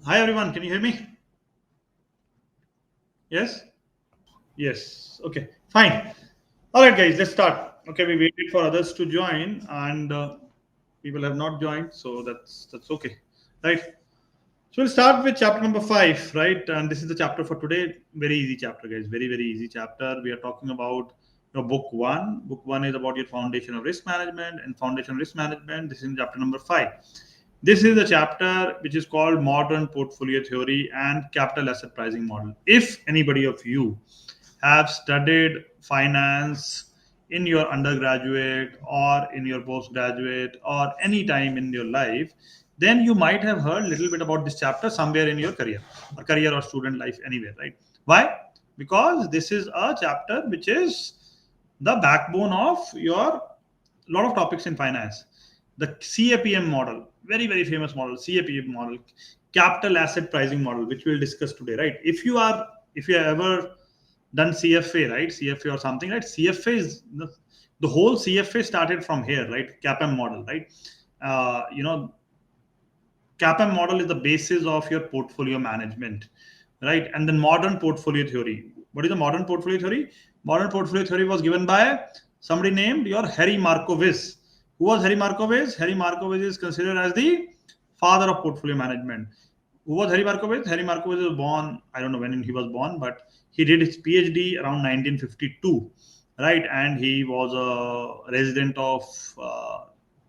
Hi everyone, can you hear me? Yes? Yes. Okay, fine. All right, guys, let's start. Okay, we waited for others to join, and people have not joined, so that's okay, right? So we'll start with chapter number 5, right? And this is the chapter for today. Very easy chapter, guys. Very easy chapter. We are talking about book one. Book one is about your foundation of risk management and foundation of risk management. This is in chapter number 5. This is the chapter which is called Modern Portfolio Theory and Capital Asset Pricing Model. If anybody of you have studied finance in your undergraduate or in your postgraduate or any time in your life, then you might have heard a little bit about this chapter somewhere in your career or student life anywhere, right? Why? Because this is a chapter which is the backbone of your lot of topics in finance. The CAPM model, very famous model, CAPM model, capital asset pricing model, which we'll discuss today, right? If you have ever done CFA, right? CFA or something, right? CFA is the whole CFA started from here, right? CAPM model, right? Uh, you know, CAPM model is the basis of your portfolio management, right? And then modern portfolio theory. What is the modern portfolio theory? Modern portfolio theory was given by somebody named your Harry Markowitz. Who was Harry Markowitz? Harry Markowitz is considered as the father of portfolio management. Who was Harry Markowitz? Harry Markowitz was born, I don't know when he was born, but he did his PhD around 1952, right? And he was a resident of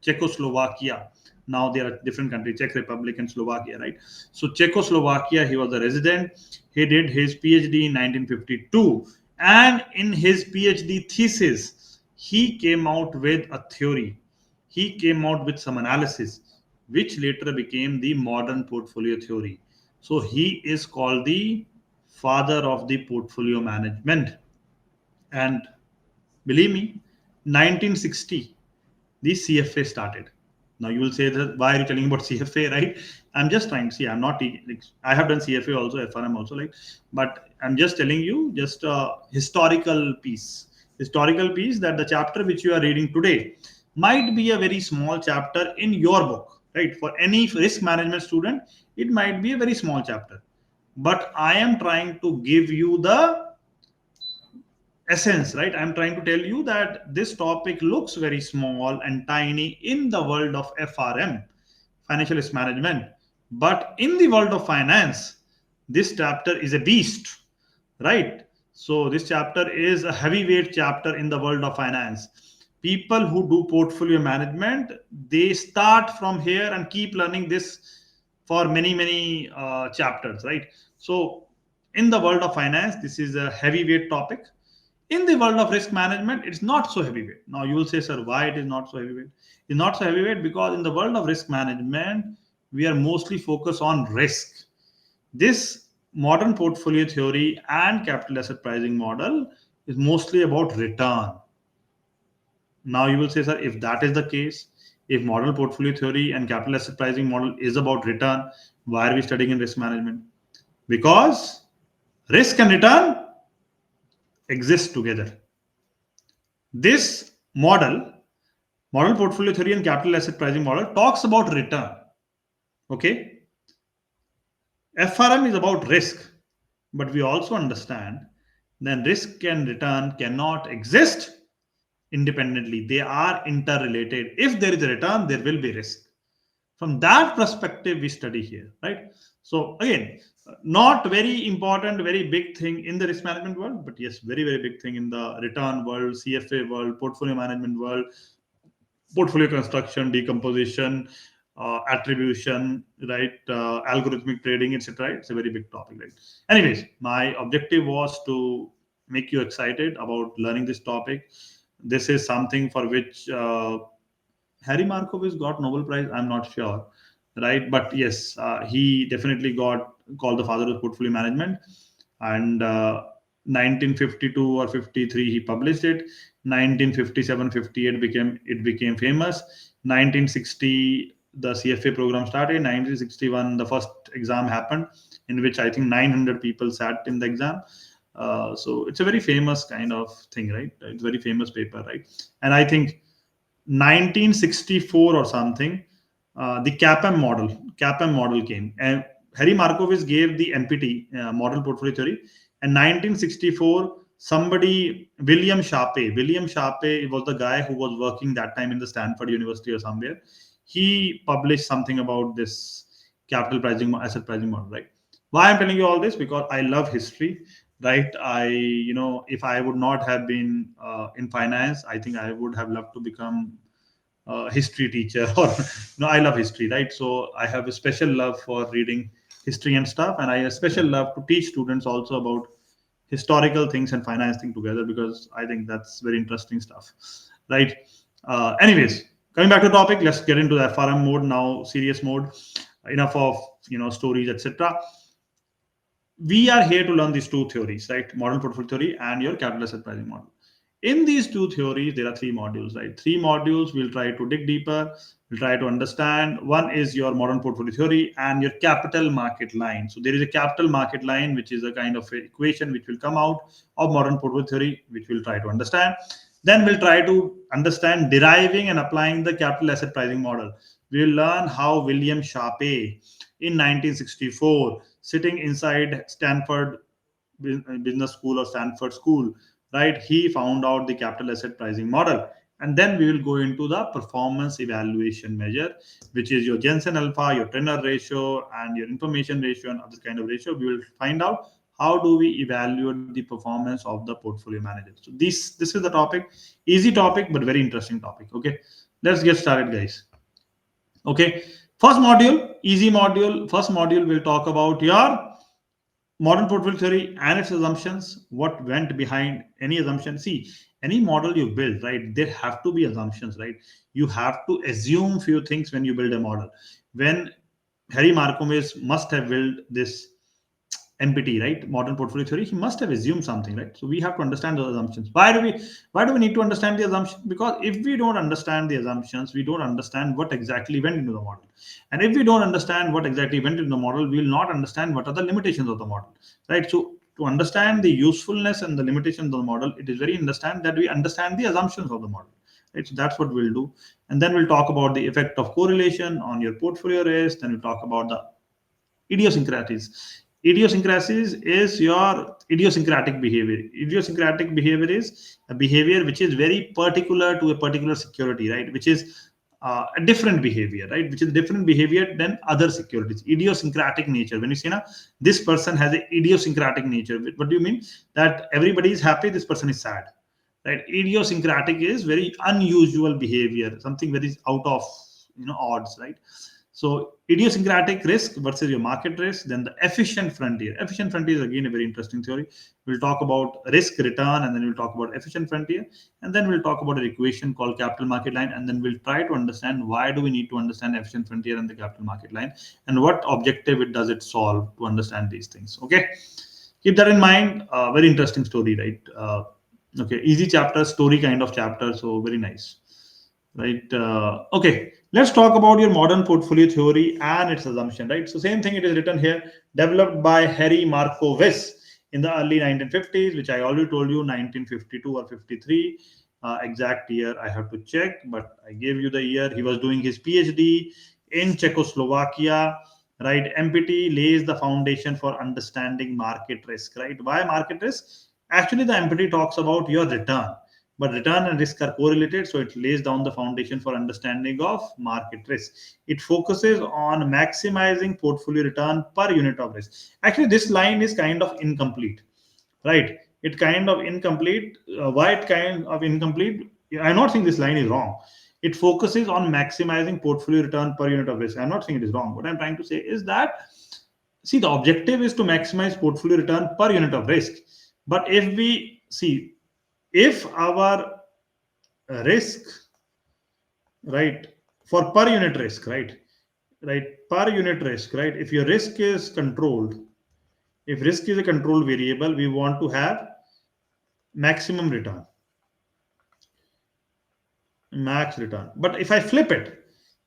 Czechoslovakia. Now there are different countries, Czech Republic and Slovakia, right? So Czechoslovakia, he was a resident. He did his PhD in 1952, and in his PhD thesis, he came out with a theory. He came out with some analysis, which later became the modern portfolio theory. So he is called the father of the portfolio management. And believe me, 1960 the CFA started. Now you will say that why are you telling about CFA, right? I'm just trying to see. I'm not like, I have done CFA also, FRM also, like, but I'm just telling you just a historical piece that the chapter which you are reading today might be a very small chapter in your book, right? For any risk management student, it might be a very small chapter, but I am trying to give you the essence, right? I'm trying to tell you that this topic looks very small and tiny in the world of FRM, financial risk management, but in the world of finance, this chapter is a beast, right? So this chapter is a heavyweight chapter in the world of finance. People who do portfolio management, they start from here and keep learning this for many chapters, right? So in the world of finance, this is a heavyweight topic. In the world of risk management, it's not so heavyweight. Now you will say, sir, why it is not so heavyweight? It's not so heavyweight because in the world of risk management, we are mostly focused on risk. This modern portfolio theory and capital asset pricing model is mostly about return. Now you will say, sir, if that is the case, if model portfolio theory and capital asset pricing model is about return, why are we studying in risk management? Because risk and return exist together. This model portfolio theory and capital asset pricing model talks about return. Okay. FRM is about risk, but we also understand that risk and return cannot exist independently. They are interrelated. If there is a return, there will be risk. From that perspective, we study here, right? So again, not very important, very big thing in the risk management world, but yes, very big thing in the return world, CFA world, portfolio management world, portfolio construction, decomposition, attribution, right? Algorithmic trading, etc. It's a very big topic, right? Anyways, my objective was to make you excited about learning this topic. This is something for which Harry Markowitz got Nobel Prize. I'm not sure, right? But yes, he definitely got called the father of portfolio management. And 1952 or 53, he published it. 1957, 58 became famous. 1960, the CFA program started. 1961, the first exam happened, in which I think 900 people sat in the exam. So it's a very famous kind of thing, right? It's a very famous paper, right? And I think 1964 or something, the CAPM model came, and Harry Markowitz gave the MPT, model portfolio theory, and 1964 somebody William Sharpe was the guy who was working that time in the Stanford University or somewhere. He published something about this capital pricing, asset pricing model, right? Why I'm telling you all this? Because I love history, right? If I would not have been in finance, I think I would have loved to become history teacher or I love history, right? So I have a special love for reading history and stuff, and I have a special love to teach students also about historical things and finance thing together, because I think that's very interesting stuff, right? Anyways, coming back to topic, let's get into the FRM mode now, serious mode. Enough of stories, etc. We are here to learn these two theories, right? Model portfolio theory and your capital asset pricing model. In these two theories, there are three modules, right? Three modules. We'll try to dig deeper. We'll try to understand. One is your modern portfolio theory and your capital market line. So there is a capital market line, which is a kind of equation which will come out of modern portfolio theory, which we'll try to understand. Then we'll try to understand deriving and applying the capital asset pricing model. We'll learn how William Sharpe in 1964, sitting inside Stanford Business School or Stanford School, right? He found out the capital asset pricing model. And then we will go into the performance evaluation measure, which is your Jensen alpha, your Treynor ratio, and your information ratio, and other kind of ratio. We will find out how do we evaluate the performance of the portfolio manager. So this is the topic, easy topic, but very interesting topic. Okay, let's get started, guys. Okay, first module, easy module. First module will talk about your modern portfolio theory and its assumptions, what went behind any assumption. See, any model you build, right, there have to be assumptions, right? You have to assume few things when you build a model. When Harry Markowitz must have built this MPT, right, modern portfolio theory, he must have assumed something, right? So we have to understand those assumptions. Why do we need to understand the assumption? Because if we don't understand the assumptions, we don't understand what exactly went into the model. And if we don't understand what exactly went into the model, we will not understand what are the limitations of the model, right? So to understand the usefulness and the limitations of the model, it is very understand that we understand the assumptions of the model. Right? So that's what we'll do. And then we'll talk about the effect of correlation on your portfolio risk. Then we'll talk about the idiosyncrasies. Idiosyncrasies is your idiosyncratic behavior. Idiosyncratic behavior is a behavior which is very particular to a particular security, right? Which is a different behavior, right? Which is different behavior than other securities. Idiosyncratic nature. When you say, this person has an idiosyncratic nature, what do you mean? That everybody is happy, this person is sad, right? Idiosyncratic is very unusual behavior, something very out of odds, right? So idiosyncratic risk versus your market risk, then the efficient frontier. Efficient frontier is again a very interesting theory. We'll talk about risk return, and then we'll talk about efficient frontier, and then we'll talk about an equation called capital market line, and then we'll try to understand why do we need to understand efficient frontier and the capital market line, and what objective does it solve to understand these things. Okay, keep that in mind. Very interesting story, right? Okay, easy chapter, story kind of chapter, so very nice, right? Okay, let's talk about your modern portfolio theory and its assumption, right? So same thing, it is written here, developed by Harry Markowitz in the early 1950s, which I already told you, 1952 or 53. Exact year I have to check, but I gave you the year. He was doing his PhD in Czechoslovakia, right? MPT lays the foundation for understanding market risk, right? Why market risk? Actually, the MPT talks about your return, but return and risk are correlated, so it lays down the foundation for understanding of market risk. It focuses on maximizing portfolio return per unit of risk. Actually, this line is kind of incomplete, right? It kind of incomplete. Why it kind of incomplete? I'm not saying this line is wrong. It focuses on maximizing portfolio return per unit of risk. I'm not saying it is wrong. What I'm trying to say is that, see, the objective is to maximize portfolio return per unit of risk. But if we see, if our risk, right, for per unit risk, right, per unit risk, right, if your risk is controlled, if risk is a controlled variable, we want to have maximum return, max return. But if I flip it,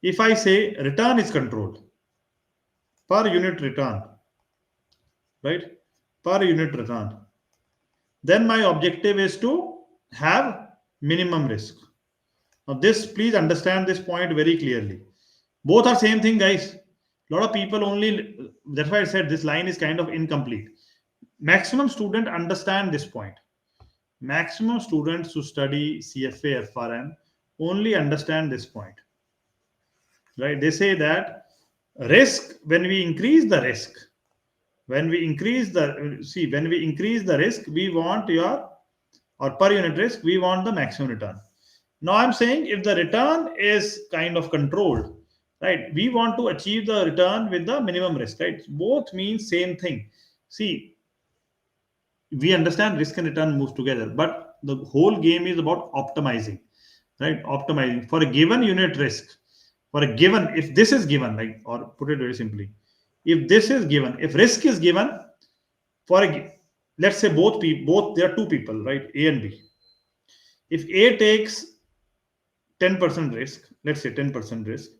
if I say return is controlled, per unit return, right, per unit return, then my objective is to have minimum risk. Now this, please understand this point very clearly. Both are same thing, guys. A lot of people only, that's why I said this line is kind of incomplete. Maximum student understand this point. Maximum students who study CFA, FRM only understand this point, right? They say that risk, when we increase the risk, when we increase the, see, when we increase the risk, we want your, or per unit risk, we want the maximum return. Now I'm saying if the return is kind of controlled, right, we want to achieve the return with the minimum risk, right? Both mean same thing. See, we understand risk and return moves together, but the whole game is about optimizing, right? Optimizing for a given unit risk, for a given, if this is given, like, or put it very simply, if this is given, if risk is given for a, let's say both people, both, there are two people, right, A and B. If A takes 10% risk, let's say 10% risk,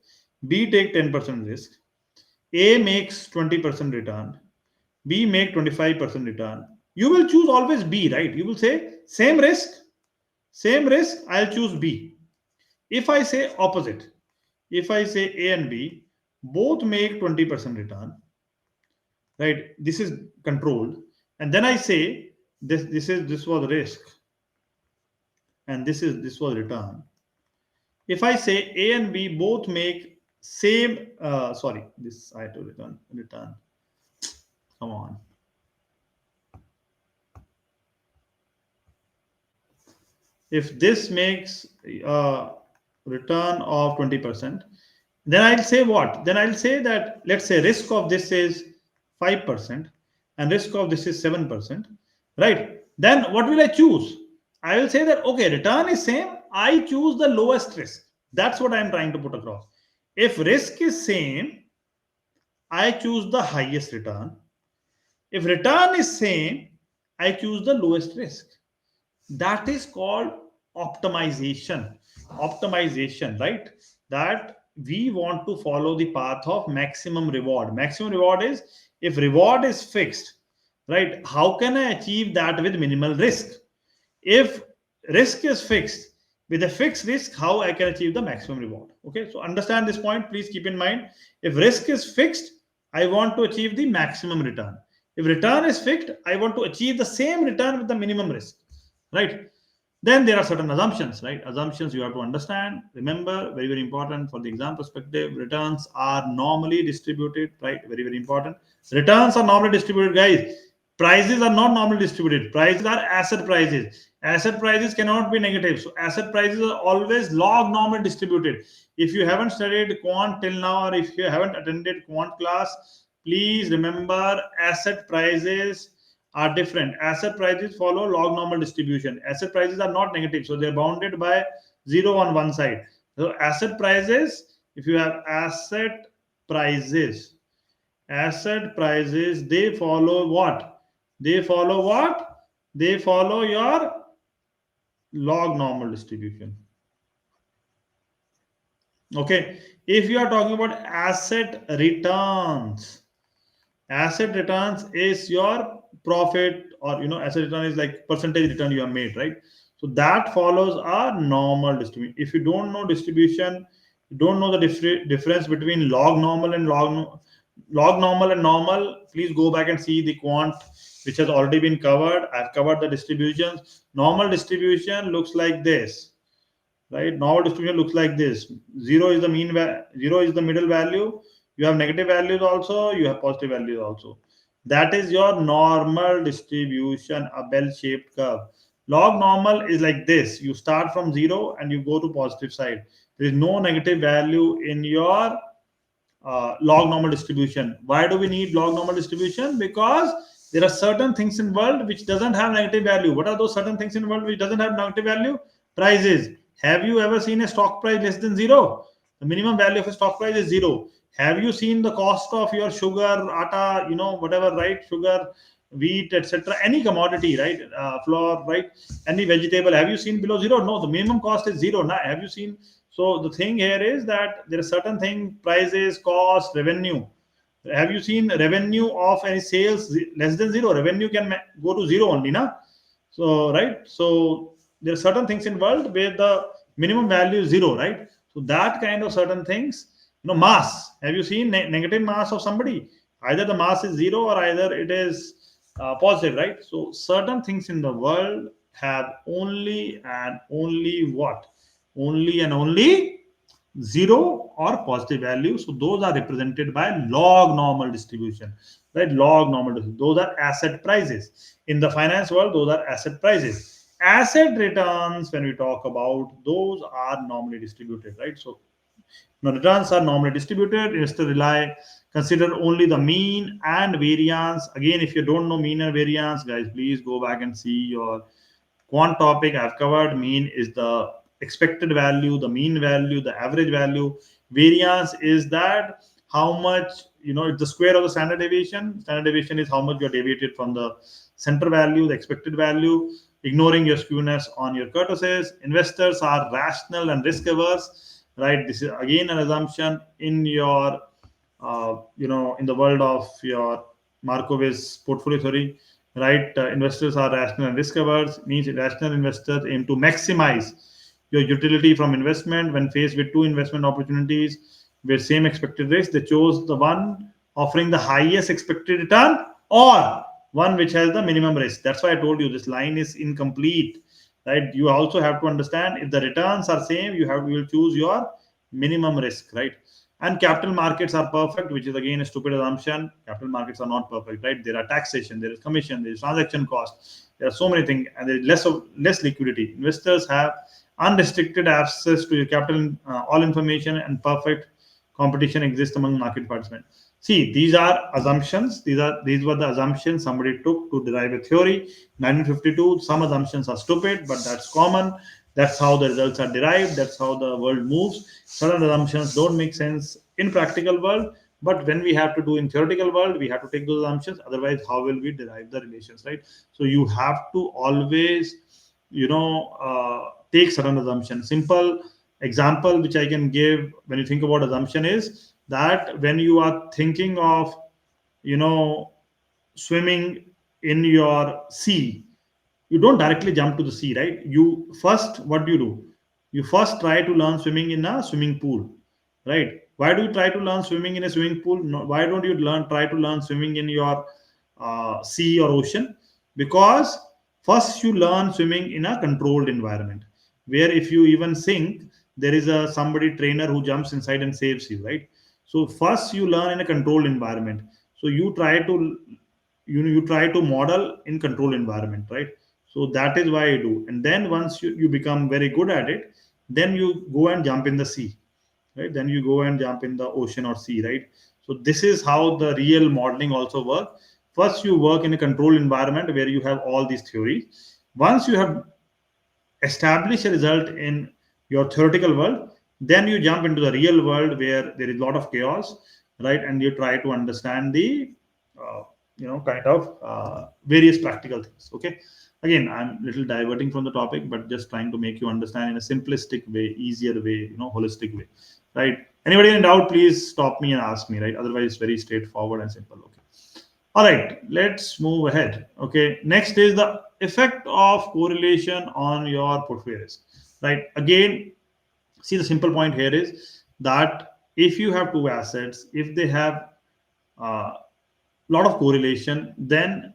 B take 10% risk, A makes 20% return, B make 25% return, you will choose always B, right? You will say same risk, I'll choose B. If I say opposite, if I say A and B both make 20% return, right? This is controlled, and then I say this was risk, and this was return. If I say A and B both make same, sorry, this I have to return. Come on. If this makes a return of 20%, then I'll say what? Then I'll say that, let's say risk of this is 5% and risk of this is 7%, right? Then what will I choose? I will say that, okay, return is same, I choose the lowest risk. That's what I'm trying to put across. If risk is same, I choose the highest return. If return is same, I choose the lowest risk. That is called optimization. Optimization, right? That we want to follow the path of maximum reward. Maximum reward is, if reward is fixed, right, how can I achieve that with minimal risk? If risk is fixed, with a fixed risk, how I can achieve the maximum reward? Okay, so understand this point. Please keep in mind, if risk is fixed, I want to achieve the maximum return. If return is fixed, I want to achieve the same return with the minimum risk, right? Then there are certain assumptions, right? Assumptions you have to understand. Remember, very, very important for the exam perspective, returns are normally distributed, right? Very, very important. Returns are normally distributed, guys. Prices are not normally distributed. Prices are asset prices. Asset prices cannot be negative. So asset prices are always log normal distributed. If you haven't studied quant till now, or if you haven't attended quant class, please remember asset prices are different. Asset prices follow log normal distribution. Asset prices are not negative, so they're bounded by zero on one side. So asset prices, if you have prices, asset prices, they follow what? They follow what? They follow your log normal distribution. Okay. If you are talking about asset returns is your profit, or asset return is like percentage return you have made, right? So that follows a normal distribution. If you don't know distribution, you don't know the difference between log normal and log normal and normal, please go back and see the quant which has already been covered. I've covered the distributions. Normal distribution looks like this, right? Normal distribution looks like this. Zero is the zero is the middle value. You have negative values also, you have positive values also. That is your normal distribution, a bell-shaped curve. Log normal is like this. You start from zero and you go to positive side. There is no negative value in your log normal distribution. Why do we need log normal distribution? Because there are certain things in world which doesn't have negative value. What are those certain things in world which doesn't have negative value? Prices. Have you ever seen a stock price less than zero? The minimum value of a stock price is zero. Have you seen the cost of your sugar, atta, whatever, right? Sugar, wheat, etc. Any commodity, right? Flour, right? Any vegetable. Have you seen below zero? No, the minimum cost is zero. Now, have you seen? So the thing here is that there are certain things: prices, cost, revenue. Have you seen revenue of any sales less than zero? Revenue can go to zero only, na? So right. So there are certain things in world where the minimum value is zero, right? So that kind of certain things Mass. Have you seen negative mass of somebody? Either the mass is zero or either it is positive, right? So certain things in the world have only and only what? Only and only zero or positive value. So those are represented by log normal distribution, right? Log normal distribution. Those are asset prices. In the finance world, those are asset prices. Asset returns, when we talk about, those are normally distributed, right? So now, returns are normally distributed. Investor rely consider only the mean and variance. Again, if you don't know mean and variance, guys, please go back and see your quant topic. I've covered mean is the expected value, the mean value, the average value. Variance is that how much, it's the square of the standard deviation. Standard deviation is how much you're deviated from the center value, the expected value, ignoring your skewness on your curtices. Investors are rational and risk averse, right? This is again an assumption in your, in the world of your Markowitz portfolio theory, right? Investors are rational and risk averse, means rational investors aim to maximize your utility from investment. When faced with two investment opportunities with same expected risk, they chose the one offering the highest expected return or one which has the minimum risk. That's why I told you this line is incomplete, right? You also have to understand if the returns are same, you will choose your minimum risk, right? And capital markets are perfect, which is again a stupid assumption. Capital markets are not perfect, right? There are taxation, there is commission, there is transaction cost, there are so many things, and there is less liquidity. Investors have unrestricted access to your capital, all information, and perfect competition exists among market participants. See, these are assumptions. These were the assumptions somebody took to derive a theory. 1952. Some assumptions are stupid, but that's common. That's how the results are derived. That's how the world moves. Certain assumptions don't make sense in practical world, but when we have to do in theoretical world, we have to take those assumptions. Otherwise, how will we derive the relations, right? So you have to always, take certain assumptions. Simple example which I can give when you think about assumption is that when you are thinking of, you know, swimming in your sea, you don't directly jump to the sea, right? You first, what do? You first try to learn swimming in a swimming pool, right? Why do you try to learn swimming in a swimming pool? No, why don't you try to learn swimming in your sea or ocean? Because first you learn swimming in a controlled environment, where if you even sink, there is a somebody trainer who jumps inside and saves you, right? So first you learn in a controlled environment. So you try to model in controlled environment, right? So that is why I do. And then once you become very good at it, then you go and jump in the sea, right? Then you go and jump in the ocean or sea, right? So this is how the real modeling also works. First, you work in a controlled environment where you have all these theories. Once you have established a result in your theoretical world, then you jump into the real world where there is a lot of chaos, right? And you try to understand the kind of various practical things. Okay, again, I'm little diverting from the topic, but just trying to make you understand in a simplistic way, easier way, holistic way, right? Anybody in doubt, please stop me and ask me, right? Otherwise, it's very straightforward and simple. Okay. All right, let's move ahead. Okay, next is the effect of correlation on your portfolio risk. Right. Again, see, the simple point here is that if you have two assets, if they have a lot of correlation, then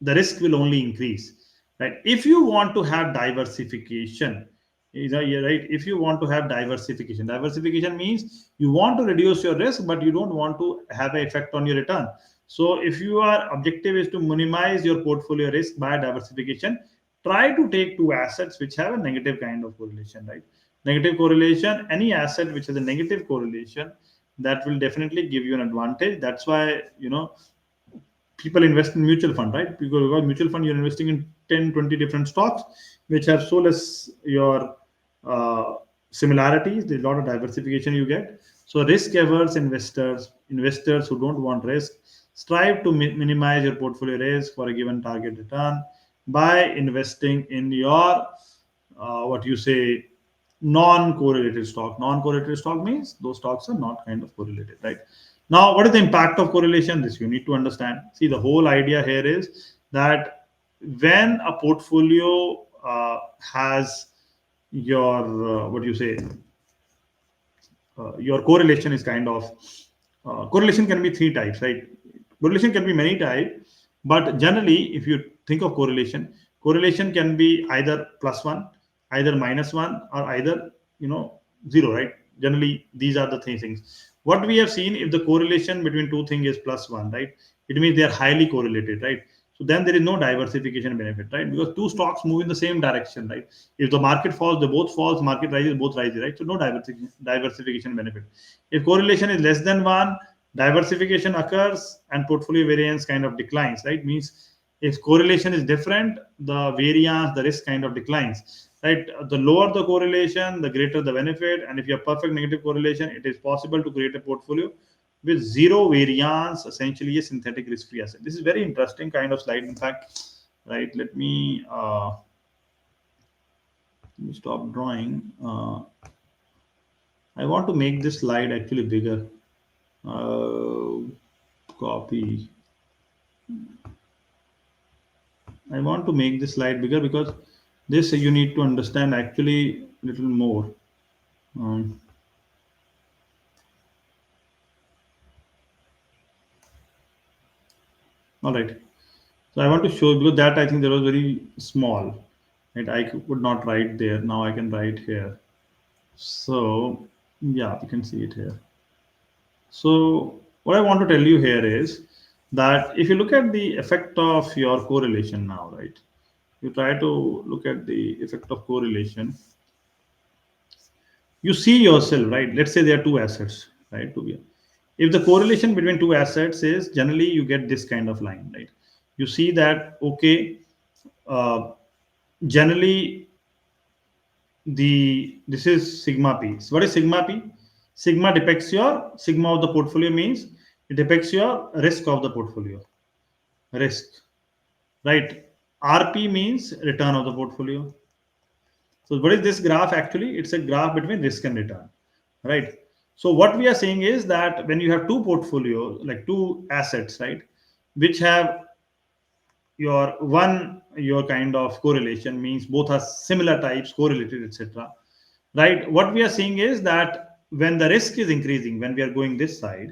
the risk will only increase. Right. If you want to have diversification, you're right. If you want to have diversification means you want to reduce your risk, but you don't want to have an effect on your return. So if your objective is to minimize your portfolio risk by diversification, try to take two assets which have a negative kind of correlation, right? Negative correlation, any asset which has a negative correlation, that will definitely give you an advantage. That's why, people invest in mutual fund, right? Because mutual fund, you're investing in 10, 20 different stocks, which have so less your uh, similarities. There's a lot of diversification you get. So risk averse investors who don't want risk, strive to minimize your portfolio risk for a given target return by investing in your what you say non-correlated stock. Non-correlated stock means those stocks are not kind of correlated, right? Now, what is the impact of correlation? This you need to understand. See, the whole idea here is that when a portfolio has your what you say your correlation is kind of correlation can be three types, right? Correlation can be many types, but generally, if you think of correlation, correlation can be either +1, either -1, or either zero, right? Generally, these are the three things. What we have seen, if the correlation between two things is +1, right? It means they are highly correlated, right? So then there is no diversification benefit, right? Because two stocks move in the same direction, right? If the market falls, they both falls. Market rises, both rises, right? So no diversification benefit. If correlation is less than one, diversification occurs and portfolio variance kind of declines, right? Means if correlation is different, the variance, the risk kind of declines, right? The lower the correlation, the greater the benefit. And if you have perfect negative correlation, it is possible to create a portfolio with zero variance, essentially a synthetic risk-free asset. This is very interesting kind of slide. In fact, right? Let me stop drawing. I want to make this slide actually bigger. Copy. I want to make this slide bigger because this you need to understand actually a little more. All right. So I want to show, because that I think there was very small, right? I could not write there. Now I can write here. So yeah, you can see it here. So what I want to tell you here is that if you look at the effect of your correlation now, right? You try to look at the effect of correlation. You see yourself, right? Let's say there are two assets, right? If the correlation between two assets is generally you get this kind of line, right? You see that, okay, generally this is sigma p. So what is sigma p? Sigma depicts your sigma of the portfolio, means it depicts your risk of the portfolio, risk, right? RP means return of the portfolio. So what is this graph actually? It's a graph between risk and return, right? So what we are saying is that when you have two portfolios, like two assets, right, which have your kind of correlation, means both are similar types, correlated, etc. Right? What we are seeing is that when the risk is increasing, when we are going this side,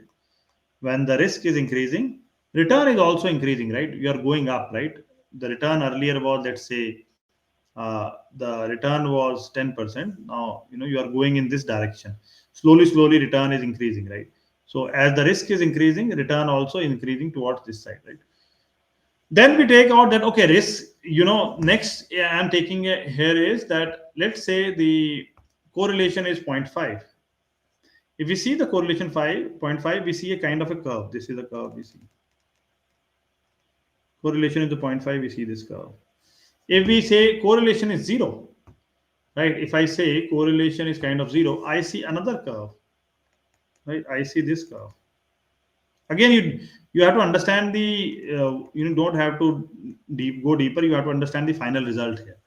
when the risk is increasing, return is also increasing, right? You are going up, right? The return earlier was, let's say, the return was 10%. Now you are going in this direction. Slowly return is increasing, right? So as the risk is increasing, return also increasing towards this side, right? Then we take out that, okay, risk, next I'm taking here is that, let's say the correlation is 0.5. If we see the correlation 0.5, we see a kind of a curve. This is a curve we see. Correlation is the 0.5, we see this curve. If we say correlation is 0, right? If I say correlation is kind of 0, I see another curve, right? I see this curve. Again, you have to understand the you don't have to go deeper. You have to understand the final result here.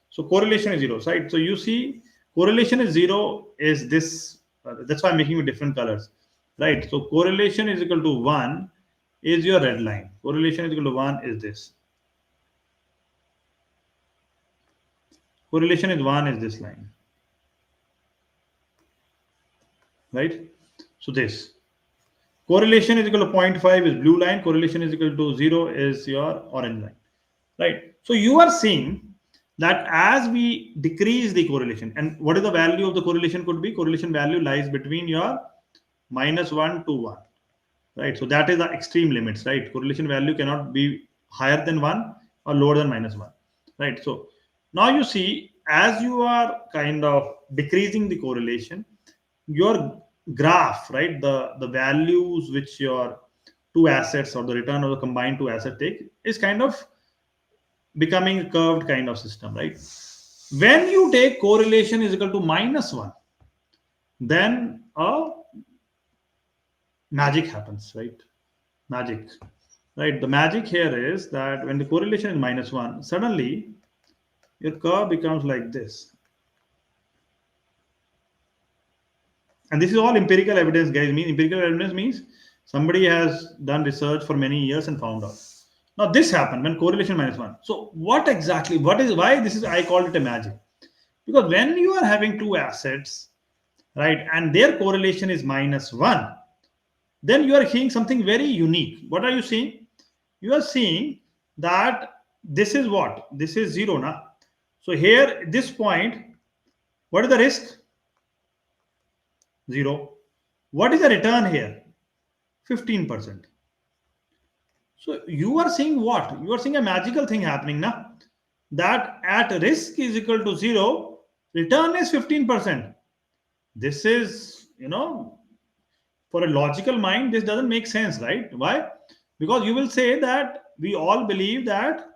So correlation is 0, right? So you see correlation is 0 is this. That's why I'm making with different colors, right? So correlation is equal to 1 is your red line. Correlation is equal to 1 is this. Correlation is 1 is this line, right? So this correlation is equal to 0.5 is blue line. Correlation is equal to 0 is your orange line, right? So you are seeing that as we decrease the correlation, and what is the value of the correlation could be? Correlation value lies between your -1 to 1, right? So that is the extreme limits, right? Correlation value cannot be higher than 1 or lower than -1, right? So now you see, as you are kind of decreasing the correlation, your graph, right, the values which your two assets or the return of the combined two assets take is kind of becoming a curved kind of system, right? When you take correlation is equal to -1, then a magic happens, right? Magic, right? The magic here is that when the correlation is -1, suddenly your curve becomes like this. And this is all empirical evidence, guys. Empirical evidence means somebody has done research for many years and found out. Now this happened when correlation -1. So what why this is, I call it a magic. Because when you are having two assets, right? And their correlation is -1, then you are seeing something very unique. What are you seeing? You are seeing that this is what? This is 0 now. So here, this point, what is the risk? 0. What is the return here? 15%. So you are seeing what? You are seeing a magical thing happening now. That at risk is equal to 0, return is 15%. This is, for a logical mind, this doesn't make sense, right? Why? Because you will say that we all believe that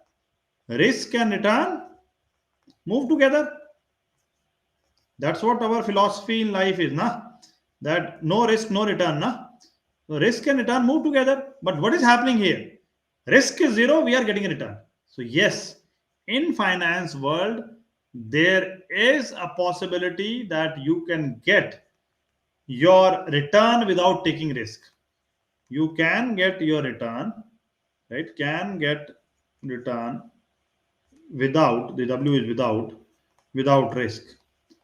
risk and return move together. That's what our philosophy in life is, na? That no risk, no return, na? So risk and return move together. But what is happening here? Risk is 0, we are getting a return. So yes, in finance world, there is a possibility that you can get your return without taking risk. You can get your return, right? Can get return without, the W is without risk,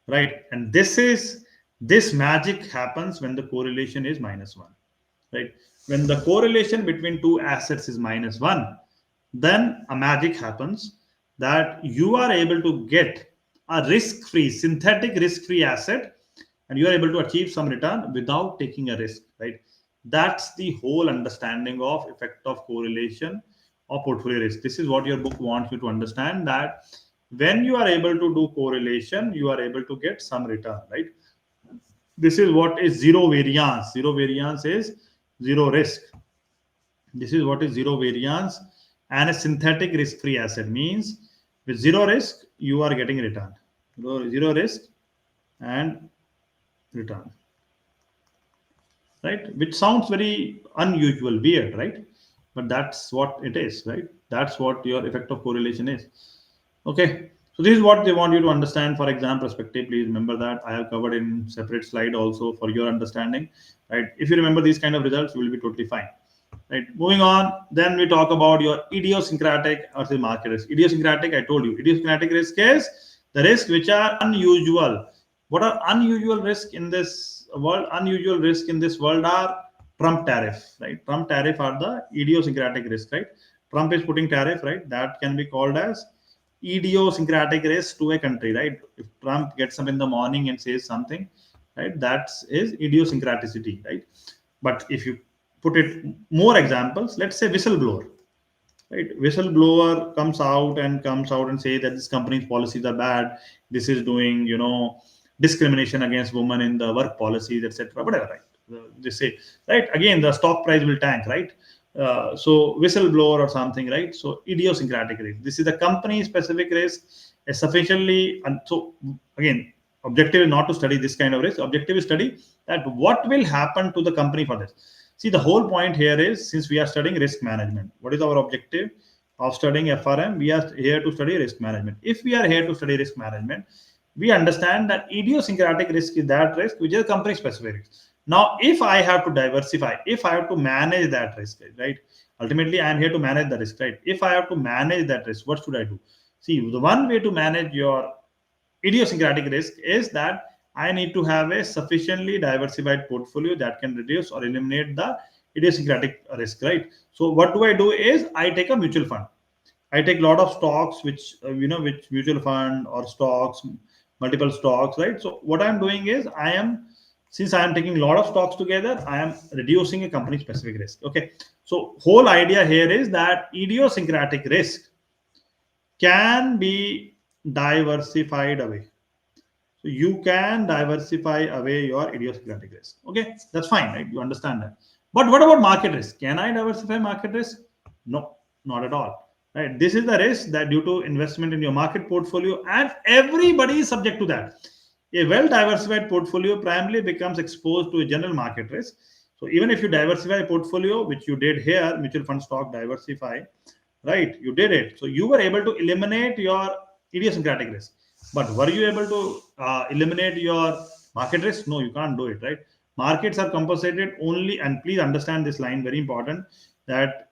right? And this magic happens when the correlation is -1, right? When the correlation between two assets is -1, then a magic happens that you are able to get a risk-free, synthetic risk-free asset, and you are able to achieve some return without taking a risk, right? That's the whole understanding of effect of correlation or portfolio risk. This is what your book wants you to understand, that when you are able to do correlation, you are able to get some return, right? This is what is zero variance. Zero variance is zero risk. This is what is zero variance, and a synthetic risk-free asset means with zero risk you are getting return. Zero risk and return, right? Which sounds very unusual, weird, right? But that's what it is, right? That's what your effect of correlation is. Okay, so this is what they want you to understand for exam perspective. Please remember that I have covered in separate slide also for your understanding, right? If you remember these kind of results, you will be totally fine, right? Moving on, then we talk about your idiosyncratic versus market risk. Idiosyncratic, I told you, idiosyncratic risk is the risk which are unusual. What are unusual risk in this world? Unusual risk in this world are Trump tariff, right? Trump tariff are the idiosyncratic risk, right? Trump is putting tariff, right? That can be called as idiosyncratic risk to a country, right? If Trump gets up in the morning and says something, right, that's his idiosyncraticity, right? But if you put it more examples, let's say whistleblower, right? Whistleblower comes out and say that this company's policies are bad, this is doing, discrimination against women in the work policies, etc., whatever, right? They say, right, again the stock price will tank, right? So whistleblower or something, right? So idiosyncratic risk, this is the company specific risk, is sufficiently. And so again, objective is not to study this kind of risk. Objective is study that what will happen to the company for this. See, the whole point here is, since we are studying risk management, what is our objective of studying FRM? We are here to study risk management. If we are here to study risk management, we understand that idiosyncratic risk is that risk which is company specific risk. Now, if I have to diversify, if I have to manage that risk, right? Ultimately, I am here to manage the risk, right? If I have to manage that risk, what should I do? See, the one way to manage your idiosyncratic risk is that I need to have a sufficiently diversified portfolio that can reduce or eliminate the idiosyncratic risk, right? So what do I do is I take a mutual fund. I take a lot of stocks, which which mutual fund or stocks, multiple stocks, right? So what I'm doing is since I am taking a lot of stocks together, I am reducing a company specific risk. Okay, so whole idea here is that idiosyncratic risk can be diversified away. So you can diversify away your idiosyncratic risk. Okay, that's fine, right? You understand that. But what about market risk? Can I diversify market risk? No, not at all. Right? This is the risk that due to investment in your market portfolio, and everybody is subject to that. A well diversified portfolio primarily becomes exposed to a general market risk. So even if you diversify a portfolio, which you did here, mutual fund stock diversify, right? You did it. So you were able to eliminate your idiosyncratic risk. But were you able to eliminate your market risk? No, you can't do it, right? Markets are compensated only, and please understand this line, very important, that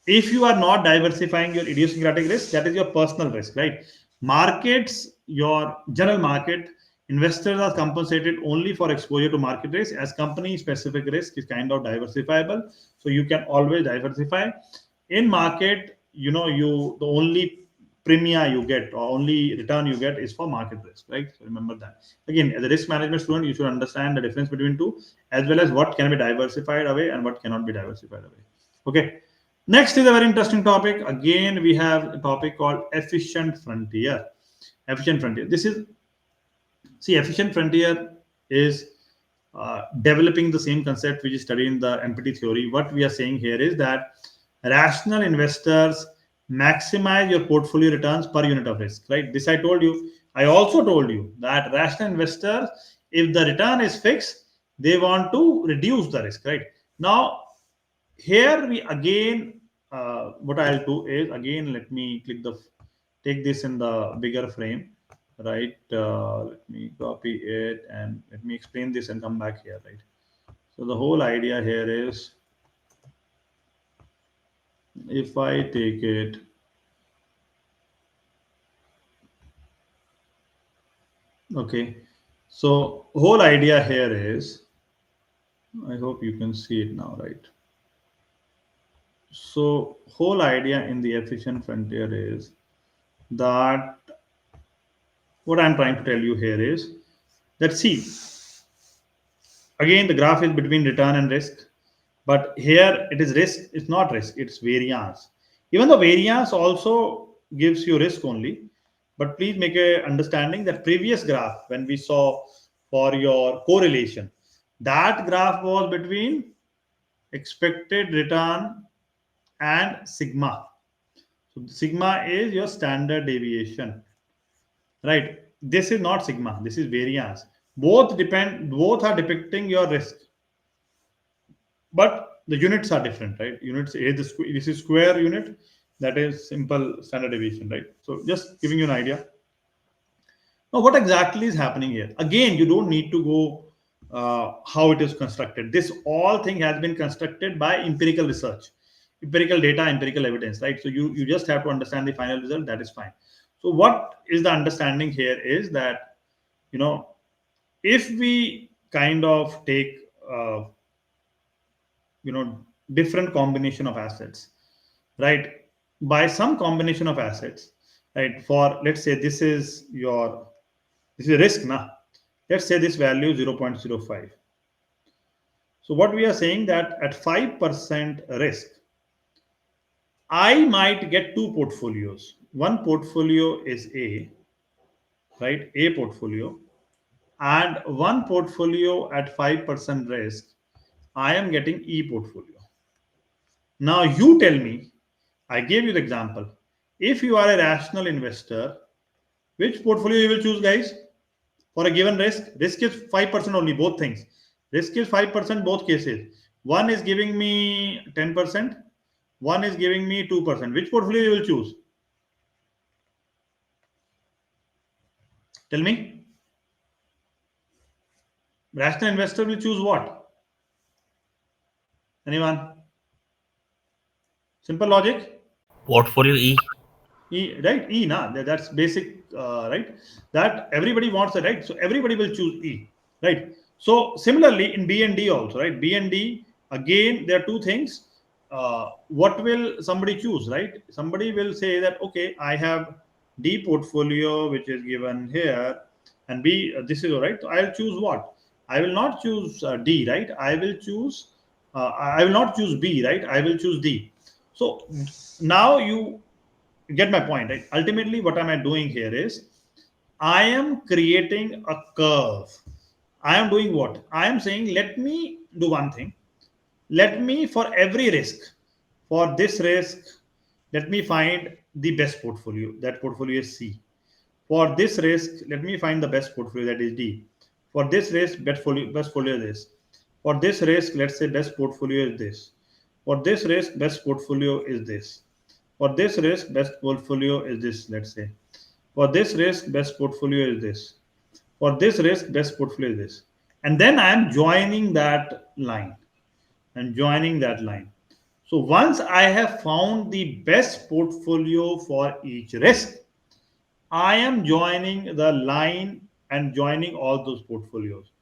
if you are not diversifying your idiosyncratic risk, that is your personal risk, right? Markets, your general market Investors are compensated only for exposure to market risk, as company specific risk is kind of diversifiable. So you can always diversify. In market, you the only premia you get or only return you get is for market risk, right? So remember that. Again, as a risk management student, you should understand the difference between two, as well as what can be diversified away and what cannot be diversified away. Okay. Next is a very interesting topic. Again, we have a topic called efficient frontier. Efficient frontier. Efficient frontier is developing the same concept which is studied in the MPT theory. What we are saying here is that rational investors maximize your portfolio returns per unit of risk, right? This I told you. I also told you that rational investors, if the return is fixed, they want to reduce the risk, right? Now, here we again, what I'll do is, again, let me take this in the bigger frame, right? Let me copy it and let me explain this and come back here, right? So the whole idea here is, if I take it, okay, so whole idea here is, I hope you can see it now, right? So whole idea in the efficient frontier is that what I'm trying to tell you here is that, see, again the graph is between return and risk, but here it is risk, it's not risk, it's variance. Even though variance also gives you risk only, but please make a understanding that previous graph when we saw for your correlation, that graph was between expected return and sigma. So sigma is your standard deviation, right? This is not sigma, this is variance. Both are depicting your risk, but the units are different, right? Units a this is square unit, that is simple standard deviation, right? So just giving you an idea. Now, what exactly is happening here? Again, you don't need to go how it is constructed. This all thing has been constructed by empirical research, empirical data, empirical evidence, right? So you just have to understand the final result. That is fine. So what is the understanding here is that, you know if we kind of take different combination of assets, right? By some combination of assets, right? For, let's say, this is a risk now. Let's say this value is 0.05. So what we are saying that at 5% risk, I might get two portfolios. One portfolio is A, right? A portfolio. And one portfolio at 5% risk, I am getting E portfolio. Now you tell me, I gave you the example. If you are a rational investor, which portfolio you will choose, guys? For a given risk, risk is 5% only, both things. Risk is 5%, both cases. One is giving me 10%, one is giving me 2%. Which portfolio you will choose? Tell me. Rational investor will choose what? Anyone? Simple logic. Portfolio E. E, right? E, na, that's basic, right? That everybody wants it, right? So everybody will choose E, right? So similarly in B and D also, right? B and D, again, there are two things. What will somebody choose, right? Somebody will say that, okay, I have D portfolio, which is given here, and B, this is all right. So I'll choose what? I will not choose D, right? I will not choose B, right? I will choose D. So now you get my point, right? Ultimately, what am I doing here is I am creating a curve. I am doing what? I am saying, let me do one thing. Let me, for every risk, for this risk, let me find the best portfolio. That portfolio is C. For this risk, let me find the best portfolio, that is D. For this risk, best portfolio is this. For this risk, let's say best portfolio is this. For this risk, best portfolio is this. For this risk, best portfolio is this, let's say. For this risk, best portfolio is this. For this risk, best portfolio is this. And then I am joining that line. And joining that line. So once I have found the best portfolio for each risk, I am joining the line and joining all those portfolios.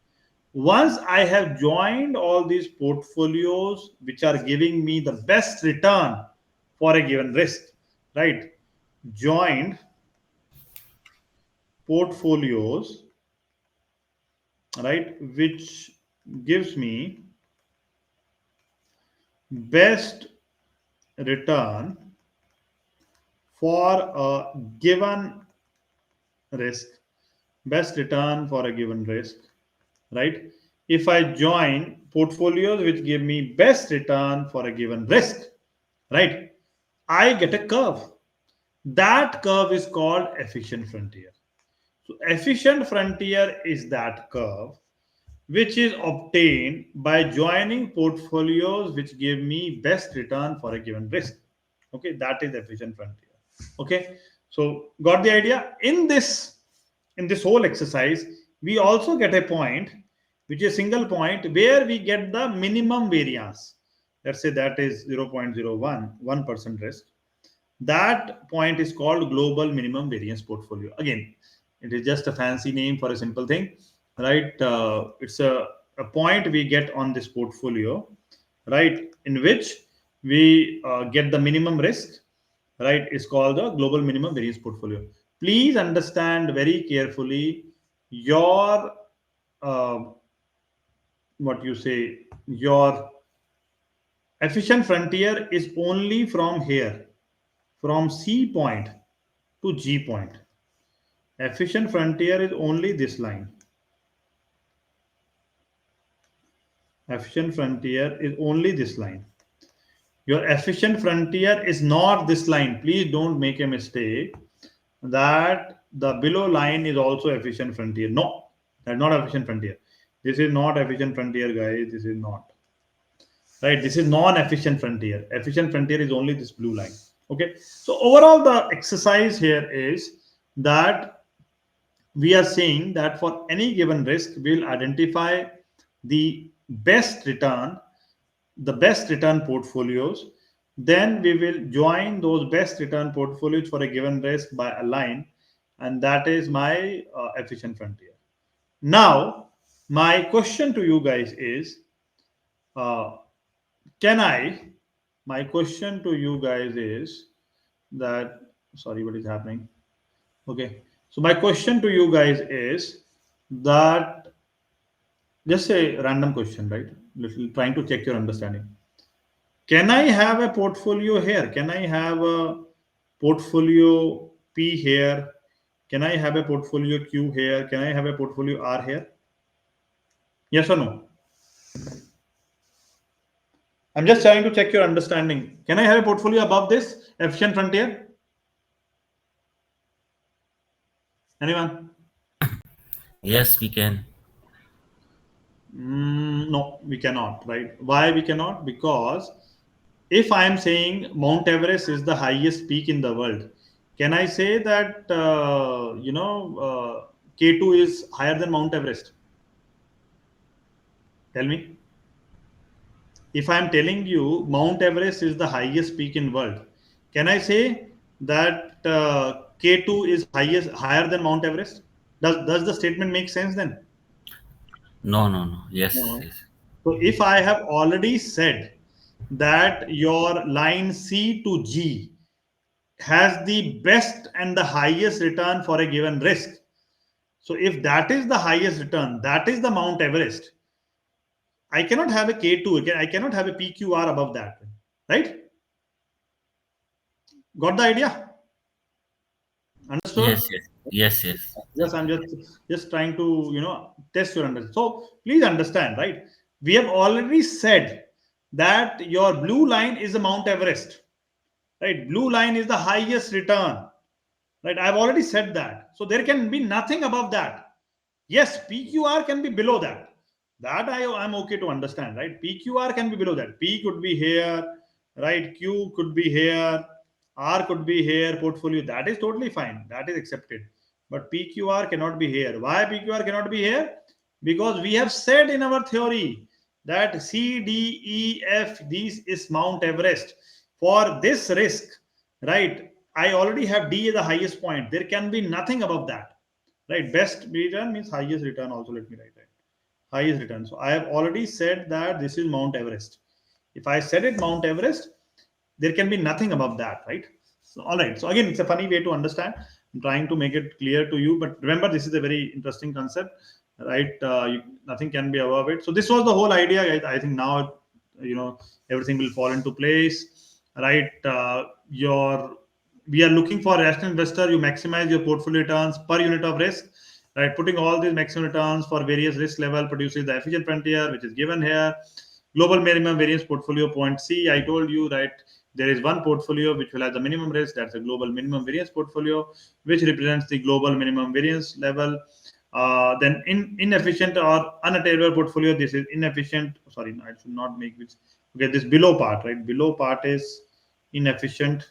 Once I have joined all these portfolios which are giving me the best return for a given risk, right? Joined portfolios, right, which gives me best return for a given risk, best return for a given risk, right? If I join portfolios which give me best return for a given risk, right, I get a curve. That curve is called efficient frontier. So efficient frontier is that curve which is obtained by joining portfolios which give me best return for a given risk. Okay, that is efficient frontier. Okay, so got the idea? In this whole exercise, we also get a point which is single point where we get the minimum variance. Let's say that is 0.01, 1% risk. That point is called global minimum variance portfolio. Again, it is just a fancy name for a simple thing, right? It's a point we get on this portfolio, right, in which we get the minimum risk, right? It's called the global minimum variance portfolio. Please understand very carefully your uh, what you say, your efficient frontier is only from here, from C point to G point. Efficient frontier is only this line. Efficient frontier is only this line. Your efficient frontier is not this line. Please don't make a mistake that the below line is also efficient frontier. No, that's not efficient frontier. This is not efficient frontier, guys. This is not. Right? This is non-efficient frontier. Efficient frontier is only this blue line. Okay. So overall, the exercise here is that we are saying that for any given risk, we'll identify the best return, the best return portfolios. Then we will join those best return portfolios for a given risk by a line, and that is my efficient frontier. Now, my question to you guys is, uh, can I? My question to you guys is that, sorry, what is happening? Okay. So my question to you guys is that, just a random question, right? Little trying to check your understanding. Can I have a portfolio here? Can I have a portfolio P here? Can I have a portfolio Q here? Can I have a portfolio R here? Yes or no? I'm just trying to check your understanding. Can I have a portfolio above this efficient frontier? Anyone? Yes, we can. No, we cannot, right? Why we cannot? Because if I am saying Mount Everest is the highest peak in the world, can I say that K2 is higher than Mount Everest? Tell me. If I am telling you Mount Everest is the highest peak in world, can I say that K2 is higher than Mount Everest? Does the statement make sense then? No, no, no. Yes, No. yes. So if I have already said that your line C to G has the best and the highest return for a given risk. So if that is the highest return, that is the Mount Everest. I cannot have a K2 again. I cannot have a PQR above that, right? Got the idea? Understood? Yes, yes. Yes, yes. Yes, I'm just trying to test your understanding. So please understand, right? We have already said that your blue line is the Mount Everest, right? Blue line is the highest return, right? I've already said that. So there can be nothing above that. Yes, PQR can be below that. That I'm okay to understand, right? PQR can be below that. P could be here, right? Q could be here, R could be here, portfolio. That is totally fine. That is accepted. But PQR cannot be here. Why PQR cannot be here? Because we have said in our theory that C, D, E, F, this is Mount Everest. For this risk, right? I already have D as the highest point. There can be nothing above that. right? Best return means highest return. Also, let me write that highest return. So I have already said that this is Mount Everest. If I said it Mount Everest, there can be nothing above that, right? So, all right. So again, it's a funny way to understand. I'm trying to make it clear to you, but remember, this is a very interesting concept, right? Nothing can be above it. So this was the whole idea. I think now, everything will fall into place, right? Your We are looking for a rational investor. You maximize your portfolio returns per unit of risk, right? Putting all these maximum returns for various risk level produces the efficient frontier, which is given here. Global minimum variance portfolio point C. I told you, right? There is one portfolio which will have the minimum risk. That's a global minimum variance portfolio, which represents the global minimum variance level. Then inefficient or unattainable portfolio. This is inefficient. Sorry, no, I should not make this. Okay, this below part, right? Below part is inefficient.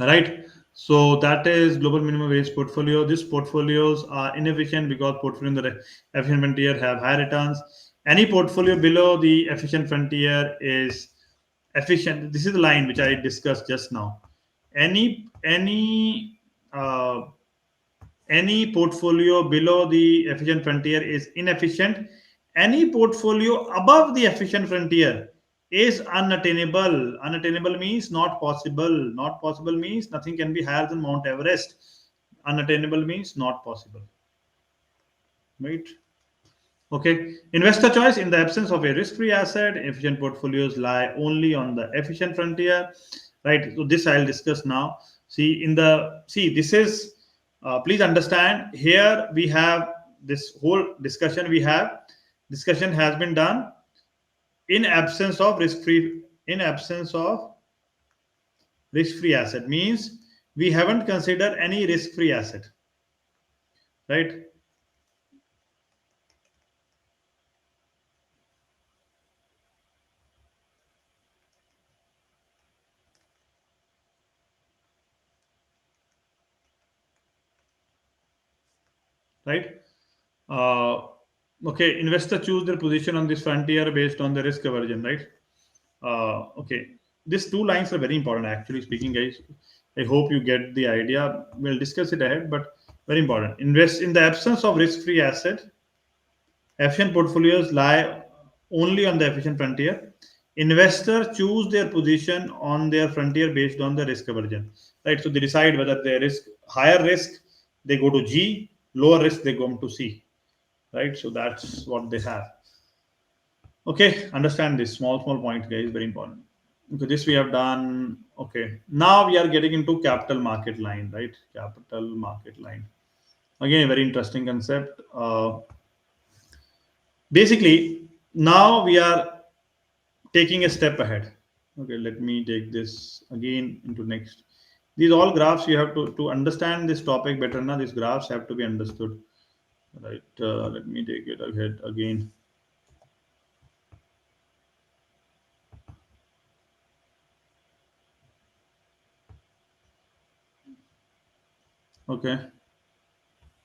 Right. So that is global minimum wage portfolio. These portfolios are inefficient because portfolio in the efficient frontier have high returns. Any portfolio below the efficient frontier is efficient. This is the line which I discussed just now. Uh, any portfolio below the efficient frontier is inefficient. Any portfolio above the efficient frontier is unattainable. Unattainable means not possible. Not possible means nothing can be higher than Mount Everest. Unattainable means not possible. Right? Okay. Investor choice: in the absence of a risk-free asset, efficient portfolios lie only on the efficient frontier. Right. So this I'll discuss now. This is. Please understand. Here we have this whole discussion. Discussion has been done in absence of risk-free. In absence of risk-free asset means we haven't considered any risk-free asset. Right. Right. Uh, okay, investor choose their position on this frontier based on the risk aversion, right? Okay, these two lines are very important. Actually speaking, guys, I hope you get the idea. We'll discuss it ahead, but very important. Invest in the absence of risk-free asset. Efficient portfolios lie only on the efficient frontier. Investors choose their position on their frontier based on the risk aversion, right? So they decide whether they risk higher risk, they go to G, lower risk, they go to C, right? So that's what they have. Okay, understand this small point, guys, very important. Okay, this we have done. Okay, now we are getting into capital market line, right? Capital market line. Again, a very interesting concept. Basically, now we are taking a step ahead. Okay, let me take this again into next. These all graphs you have to understand this topic better. Now these graphs have to be understood, right? Let me take it ahead again. Okay.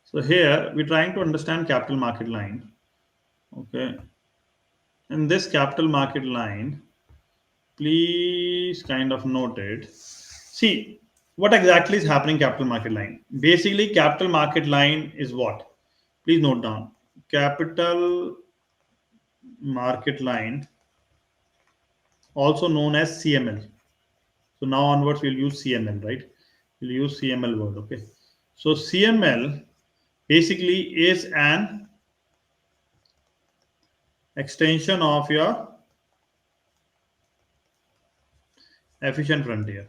So here we're trying to understand capital market line. Okay. In this capital market line, please kind of note it. See, what exactly is happening capital market line? Basically, capital market line is what? Please note down. Capital market line, also known as CML. So now onwards we'll use CML, right? We'll use CML word, okay? So CML basically is an extension of your efficient frontier.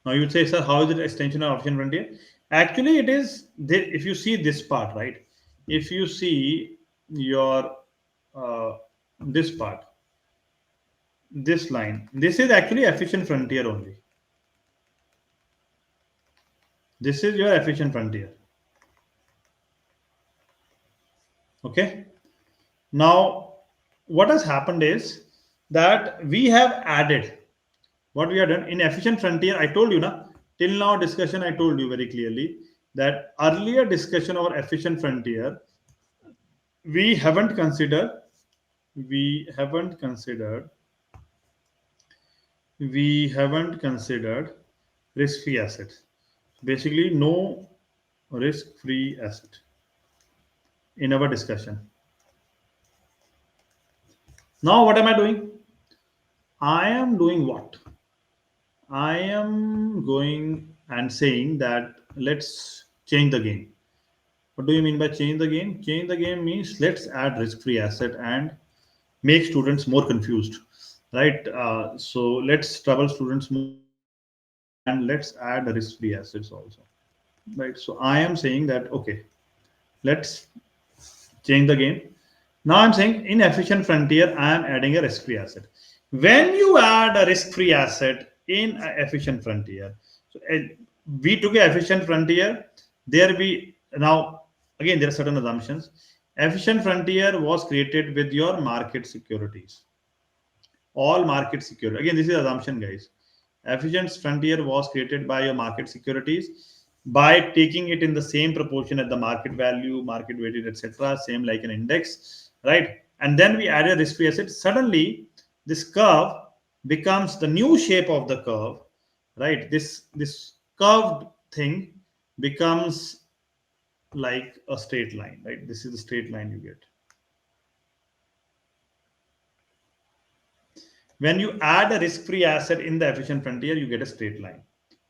Now you would say, sir, how is it extension of efficient frontier? Actually, it is. If you see this part, right? If you see your this part, this line, this is actually efficient frontier only. This is your efficient frontier. Okay. Now, what has happened is that we have added what we have done in efficient frontier. I told you now, till now discussion, I told you very clearly that earlier discussion of efficient frontier, we haven't considered we haven't considered risk-free assets. Basically, no risk-free asset in our discussion. Now, what am I doing? I am doing what? I am going and saying that let's change the game. What do you mean by change the game? Change the game means let's add risk-free asset and make students more confused, right? So let's trouble students more and let's add risk-free assets also, right? So I am saying that okay, let's change the game. Now I'm saying in efficient frontier, I am adding a risk-free asset. When you add a risk-free asset in a efficient frontier, so we took a efficient frontier. There we now again there are certain assumptions. Efficient frontier was created with your market securities. All market security. Again, this is assumption, guys. Efficient frontier was created by your market securities by taking it in the same proportion at the market value, market weighted, etc. Same like an index, right? And then we added risk-free asset. Suddenly, this curve becomes the new shape of the curve, right? This curved thing becomes like a straight line, right? This is the straight line you get. When you add a risk-free asset in the efficient frontier, you get a straight line,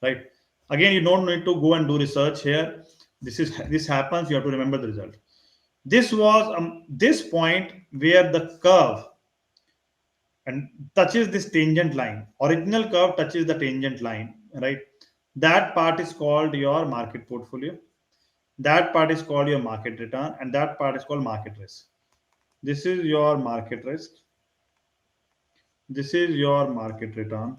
right? Again, you don't need to go and do research here. This happens. You have to remember the result. This was this point where the curve and touches this tangent line. Original curve touches the tangent line, right? That part is called your market portfolio. That part is called your market return, and that part is called market risk. This is your market risk. This is your market return.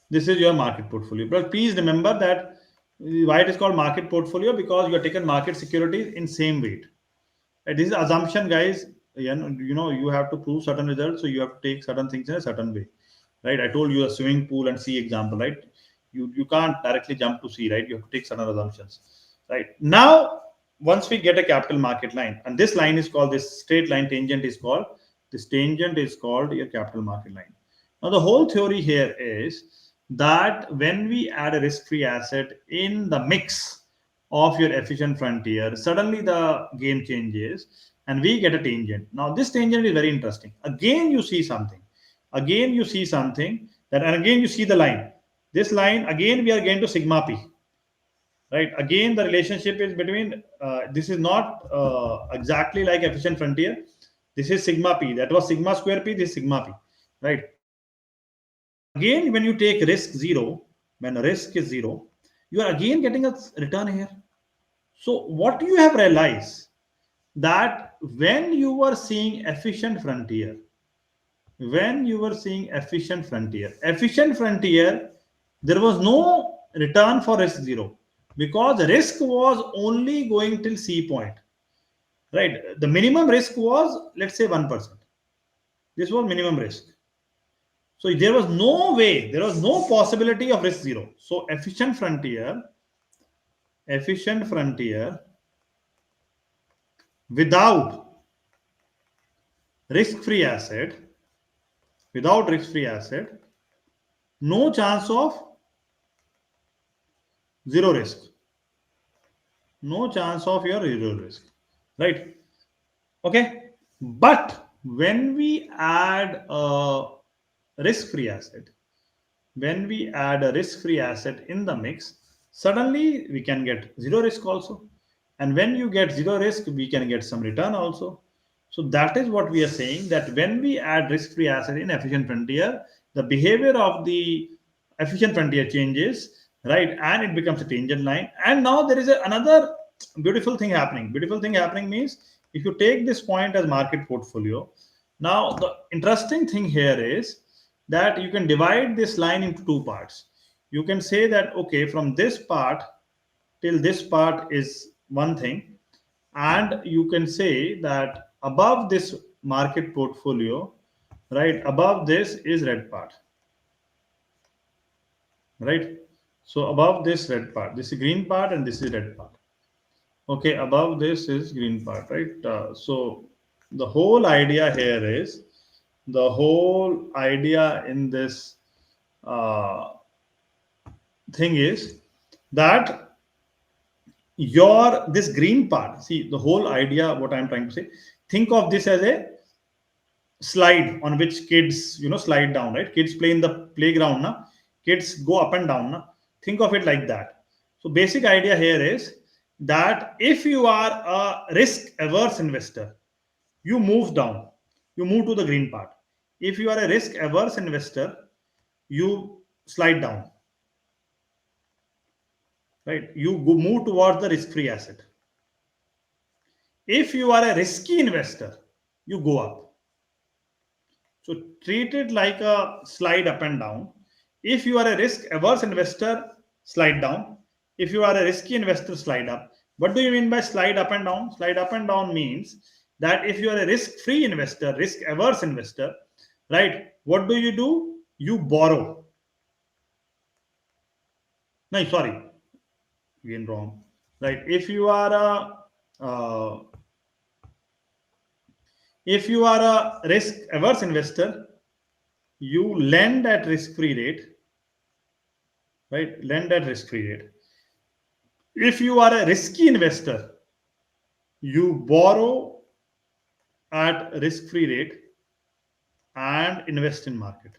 This is your market portfolio. But please remember that why it is called market portfolio, because you have taken market securities in same weight. And this is assumption, guys. You have to prove certain results, so you have to take certain things in a certain way, right? I told you a swimming pool and sea example, right? You can't directly jump to sea, right? You have to take certain assumptions, right? Now, once we get a capital market line, and this line is called, this straight line tangent is called, this tangent is called your capital market line. Now, the whole theory here is that when we add a risk-free asset in the mix of your efficient frontier, suddenly the game changes and we get a tangent. Now, this tangent is very interesting. Again, you see something. Again, you see something that, and again, you see the line. This line, again, we are going to sigma p, right? Again, the relationship is between, this is not exactly like efficient frontier. This is sigma p. That was sigma square p, this is sigma p, right? Again, when you take risk zero, when risk is zero, you are again getting a return here. So what you have realized that when you were seeing efficient frontier, efficient frontier, there was no return for risk zero because risk was only going till C point, right? The minimum risk was, let's say, 1%. This was minimum risk. So there was no way, there was no possibility of risk zero. So efficient frontier without risk-free asset, no chance of zero risk, no chance of your zero risk, right? Okay, but when we add a risk-free asset, in the mix, suddenly we can get zero risk also. And when you get zero risk, we can get some return also. So that is what we are saying, that when we add risk-free asset in efficient frontier, the behavior of the efficient frontier changes, right? And it becomes a tangent line. And now there is another beautiful thing happening. Beautiful thing happening means if you take this point as market portfolio, now the interesting thing here is that you can divide this line into two parts. You can say that, okay, from this part till this part is one thing, and you can say that above this market portfolio, right, above this is red part, right? So above this red part, this is green part and this is red part. Okay, above this is green part, right? So the whole idea here is the whole idea in this uh, thing is that your this green part, see the whole idea, what I'm trying to say, think of this as a slide on which kids slide down, right? Kids play in the playground now, kids go up and down now. Think of it like that. So basic idea here is that if you are a risk averse investor, you move down, you move to the green part. If you are a risk averse investor, you slide down, right? You go move towards the risk free asset. If you are a risky investor, you go up. So treat it like a slide up and down. If you are a risk averse investor, slide down. If you are a risky investor, slide up. What do you mean by slide up and down? Slide up and down means that if you are a risk free investor, risk averse investor, right? What do? You borrow. No, sorry, again wrong. Right? If you are a risk averse investor, you lend at risk free rate, right? Lend at risk free rate. If you are a risky investor, you borrow at risk free rate and invest in market.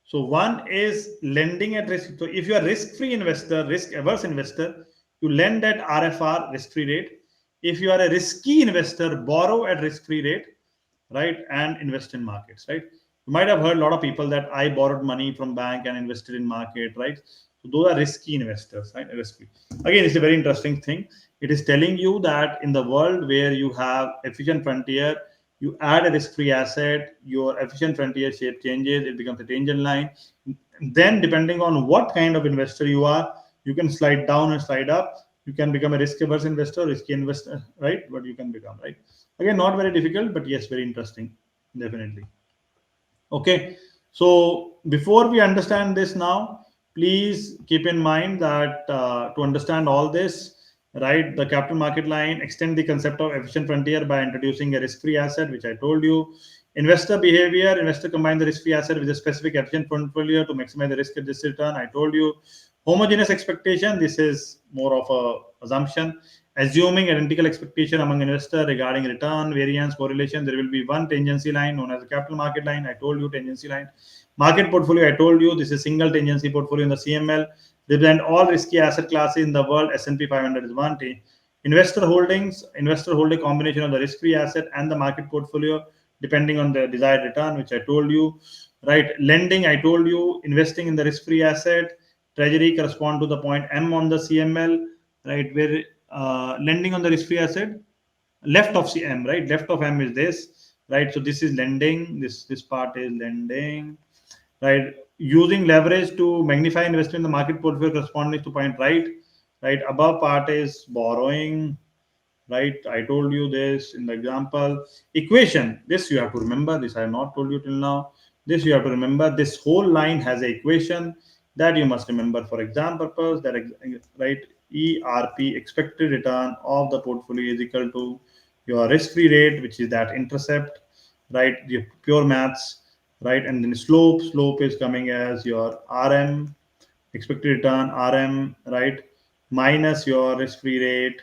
So one is lending at risk. So if you are risk free investor, risk averse investor, you lend at RFR, risk free rate. If you are a risky investor, borrow at risk free rate, right, and invest in markets, right? You might have heard a lot of people that I borrowed money from bank and invested in market, right? So those are risky investors, right? Risky. Again, it's a very interesting thing. It is telling you that in the world where you have efficient frontier, you add a risk-free asset, your efficient frontier shape changes, it becomes a tangent line. Then, depending on what kind of investor you are, you can slide down and slide up. You can become a risk-averse investor, risky investor, right? What you can become, right? Again, not very difficult, but yes, very interesting, definitely. Okay, so before we understand this now, please keep in mind that to understand all this, right, the capital market line extend the concept of efficient frontier by introducing a risk-free asset, which I told you. Investor behavior, investor combine the risk-free asset with a specific efficient portfolio to maximize the risk-adjusted return. I told you. Homogeneous expectation, this is more of a assumption. Assuming identical expectation among investors regarding return, variance, correlation, there will be one tangency line known as the capital market line. I told you tangency line. Market portfolio, I told you this is single tangency portfolio in the CML. Represent all risky asset classes in the world. S&P 500 is one. Investor holdings, investor hold a combination of the risk-free asset and the market portfolio depending on the desired return, which I told you. Right, lending, I told you, investing in the risk-free asset. Treasury correspond to the point M on the CML, right, where lending on the risk-free asset, left of CM, right, left of M is this, right? So this is lending, this part is lending, right? Using leverage to magnify investment in the market portfolio corresponding to point right, above part is borrowing, right? I told you this in the example. Equation, this you have to remember, this I have not told you till now. This you have to remember, this whole line has an equation that you must remember for exam purpose, that right, ERP, expected return of the portfolio, is equal to your risk-free rate, which is that intercept, right? Your pure maths, right? And then slope is coming as your RM, expected return, RM, right, minus your risk-free rate,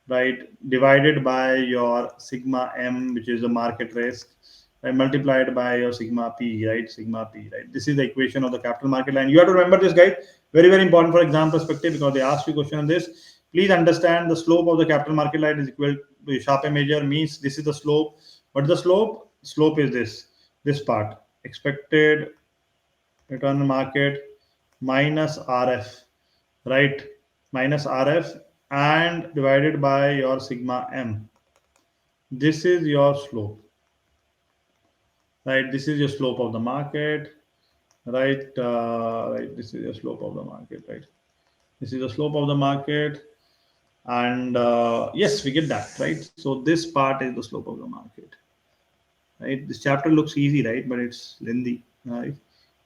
right, divided by your sigma M, which is the market risk, right, multiplied by your sigma P, right, sigma P, right. This is the equation of the capital market line. You have to remember this, guys. Very, very important for exam perspective because they ask you question on this. Please understand the slope of the capital market line is equal to Sharpe measure, means this is the slope. What is the slope? Slope is this part, expected return on market minus RF, right, minus RF and divided by your sigma M. This is your slope, right? This is your slope of the market, right? Right. This is your slope of the market, right? This is the slope of the market, and yes, we get that, right? So this part is the slope of the market, right? This chapter looks easy, right? But it's lengthy, right?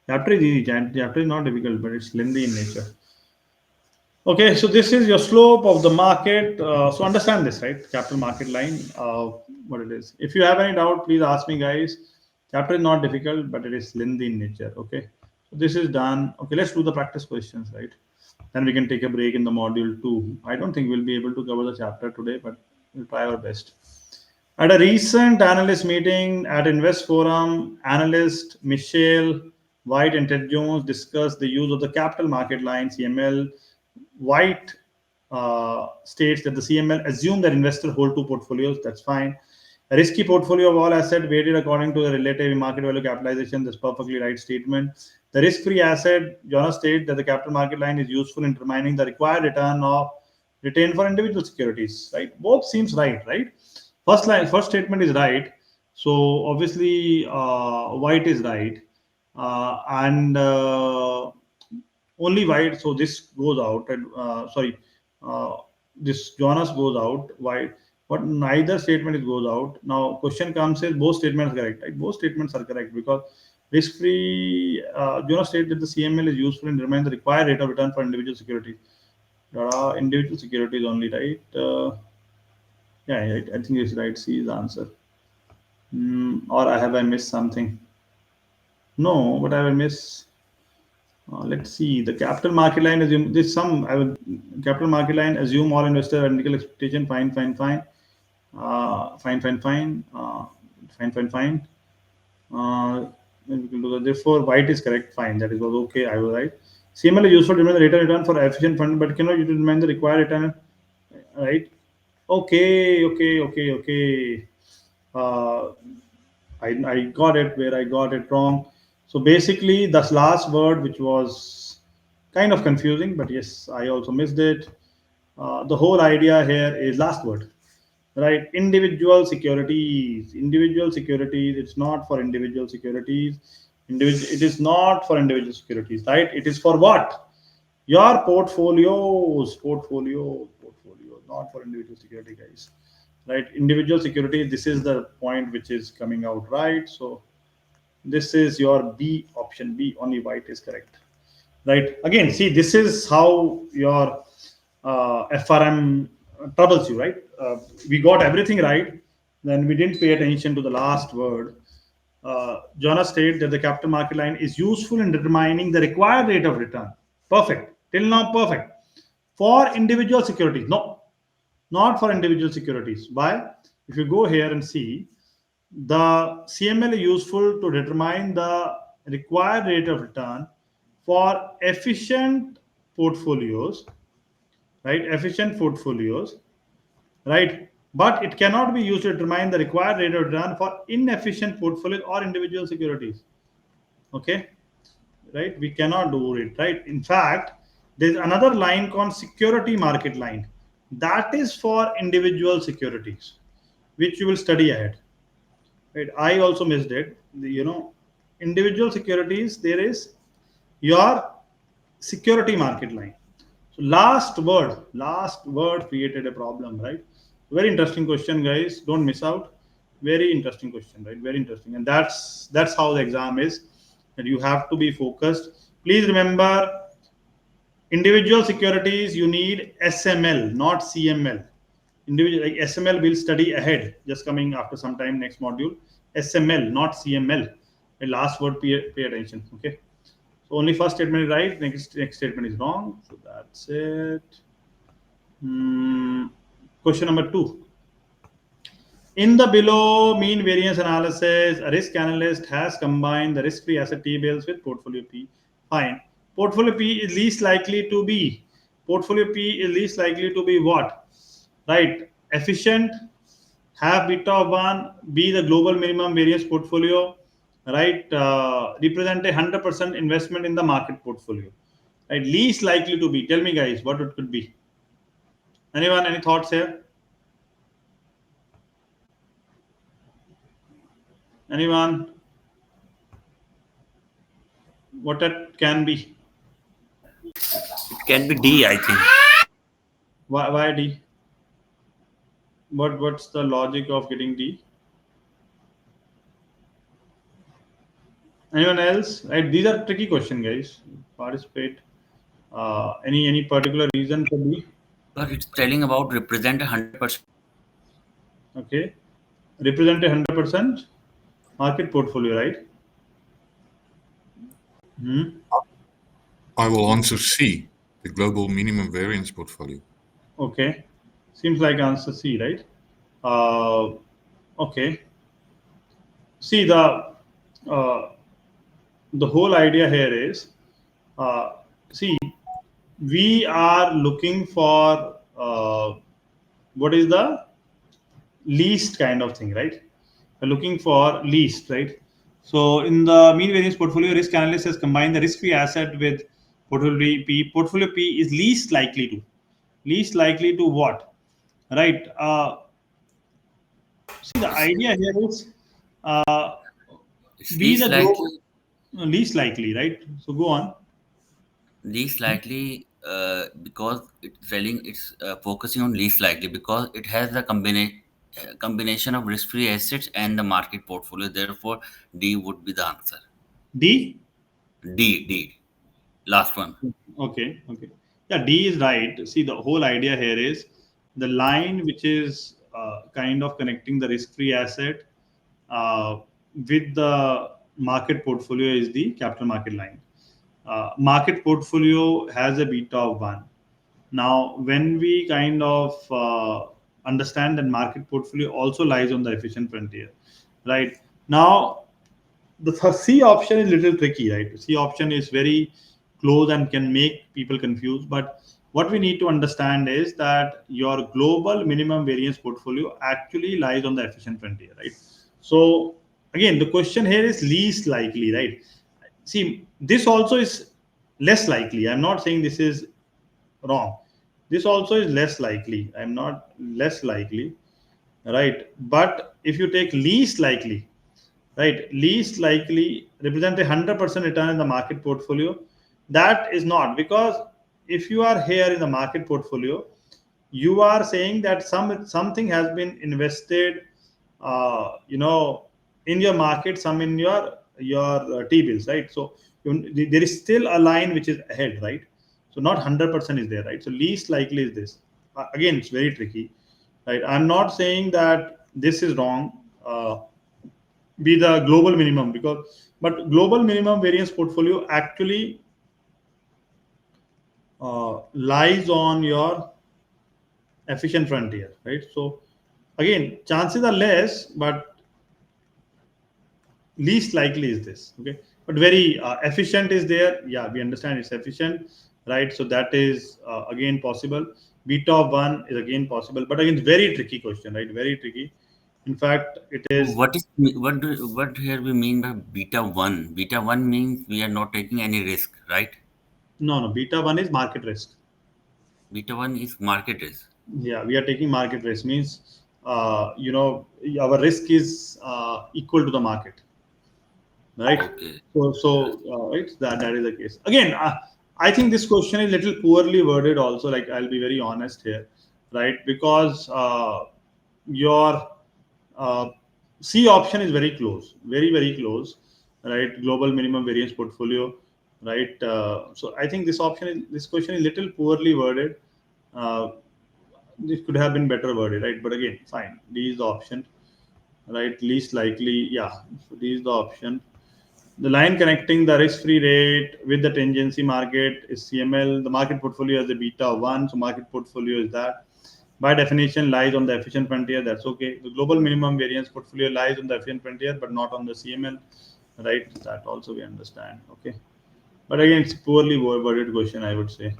Chapter is easy. Chapter is not difficult, but it's lengthy in nature. Okay, so this is your slope of the market. So understand this, right? Capital market line, what it is. If you have any doubt, please ask me, guys. Chapter is not difficult, but it is lengthy in nature. Okay, so this is done. Okay, let's do the practice questions, right? Then we can take a break in the module two. I don't think we'll be able to cover the chapter today, but we'll try our best. At a recent analyst meeting at Invest Forum, analyst Michelle White and Ted Jones discussed the use of the capital market line CML. White states that the CML assume that investors hold two portfolios. That's fine. A risky portfolio of all assets weighted according to the relative market value capitalization. That's perfectly right statement. The risk-free asset, Jonas states that the capital market line is useful in determining the required return of retained for individual securities. Right? Both seems right. Right? First statement is right. So obviously, White is right, and only White. So this goes out. And sorry, uh, this Jonas goes out. White. But neither statement is goes out. Now question comes is both statements are correct. Right? Both statements are correct because risk-free. Jonas stated that the CML is useful in determining the required rate of return for individual securities. Individual securities only, right? Yeah, I think it's right. C is the answer. Or I missed something? No, but I will miss. Let's see. The capital market line assume this some. I will capital market line assume all investors identical expectation. Fine, fine, fine. Fine, fine, fine. Fine, fine, fine. Then we can do that. Therefore, white is correct. Fine, that is was okay. I was right. CML is useful to determine the rate of return for efficient fund, but cannot you determine the required return, right? Okay, okay, okay, okay. Uh, I got it where I got it wrong. So basically, this last word, which was kind of confusing, but yes, I also missed it. The whole idea here is last word, right? Individual securities. Individual securities. It's not for individual securities. It is not for individual securities, right? It is for what? Your portfolio, not for individual security, guys. Right? Individual security. This is the point which is coming out right. So this is your B option. B only white is correct. Right? Again, see, this is how your FRM troubles you. Right? We got everything right. Then we didn't pay attention to the last word. Jonas stated that the capital market line is useful in determining the required rate of return. Perfect. Till now, perfect. For individual securities, no, not for individual securities. Why? If you go here and see, the CML is useful to determine the required rate of return for efficient portfolios, right? Efficient portfolios, right? But it cannot be used to determine the required rate of return for inefficient portfolios or individual securities. Okay, right? We cannot do it, right? In fact, there's another line called security market line. That is for individual securities, which you will study ahead. Right? I also missed it. Individual securities, there is your security market line. So last word created a problem, right? Very interesting question, guys. Don't miss out. Very interesting question, right? Very interesting, and that's how the exam is. And you have to be focused. Please remember, individual securities you need SML, not CML. Individual like SML will study ahead, just coming after some time next module. SML, not CML. The last word, pay attention. Okay. So only first statement is right. Next statement is wrong. So that's it. Question number 2. In the below mean variance analysis, a risk analyst has combined the risk-free asset T bills with portfolio P. Fine. Portfolio P is least likely to be. Portfolio P is least likely to be what? Right. Efficient, have beta of 1, be the global minimum variance portfolio, right? Represent 100% investment in the market portfolio. Right. Least likely to be. Tell me, guys, what it could be. Anyone, any thoughts here? Anyone? What it can be? It can be D, I think. Why D? What's the logic of getting D? Anyone else? Right, these are tricky questions, guys. Participate. Any particular reason for B? But it's telling about represent 100%. Okay, represent 100% market portfolio, right? Hmm. I will answer C, the global minimum variance portfolio. Okay, seems like answer C, right? Uh, okay. See uh, the whole idea here is, uh, see, we are looking for what is the least kind of thing, right? We're looking for least, right? So in the mean variance portfolio, risk analyst has combined the risk-free asset with portfolio P. Portfolio P is least likely to what, right? See, the idea here is uh, It's be least the global likely, least likely, right? So go on. because it's telling it's focusing on least likely because it has the combination of risk-free assets and the market portfolio. Therefore, D would be the answer. D. D, last one. Okay, okay. Yeah, D is right. See, the whole idea here is the line which is kind of connecting the risk-free asset uh, with the market portfolio is the capital market line. Market portfolio has a beta of 1. Now, when we kind of understand that market portfolio also lies on the efficient frontier, right? Now, the C option is little tricky, right? C option is very close and can make people confused. But what we need to understand is that your global minimum variance portfolio actually lies on the efficient frontier, right? So again, the question here is least likely, right? See, this also is less likely. I'm not saying this is wrong. This also is less likely. I'm not less likely, right? But if you take least likely, right, least likely represent 100% return in the market portfolio. That is not, because if you are here in the market portfolio, you are saying that something has been invested, in your market, some in your T bills, right? So there is still a line which is ahead, right? So not 100% is there, right? So least likely is this. Again, it's very tricky, right? I'm not saying that this is wrong. Be the global minimum, because but global minimum variance portfolio actually lies on your efficient frontier, right? So again, chances are less, but least likely is this. Okay, but very efficient is there. Yeah, we understand it's efficient, right? So that is again possible. Beta of 1 is again possible, but again, very tricky question, right? Very tricky. In fact, it is. What here we mean by beta one? Beta one means we are not taking any risk, right? No, beta 1 is market risk. Beta one is market risk. Yeah, we are taking market risk, means our risk is equal to the market, right? Okay. Right, that is the case. Again, I think this question is little poorly worded also, like I'll be very honest here, right? Because your uh, C option is very close, very close, right? Global minimum variance portfolio, right? So I think this question is little poorly worded. uh, this could have been better worded, right? But again, fine. D is the option, right? Least likely, yeah. So D is the option. The line connecting the risk-free rate with the tangency market is CML. The market portfolio has a beta of 1, so market portfolio is that. By definition, lies on the efficient frontier. That's okay. The global minimum variance portfolio lies on the efficient frontier, but not on the CML, right? That also we understand. Okay, but again, it's poorly worded question, I would say.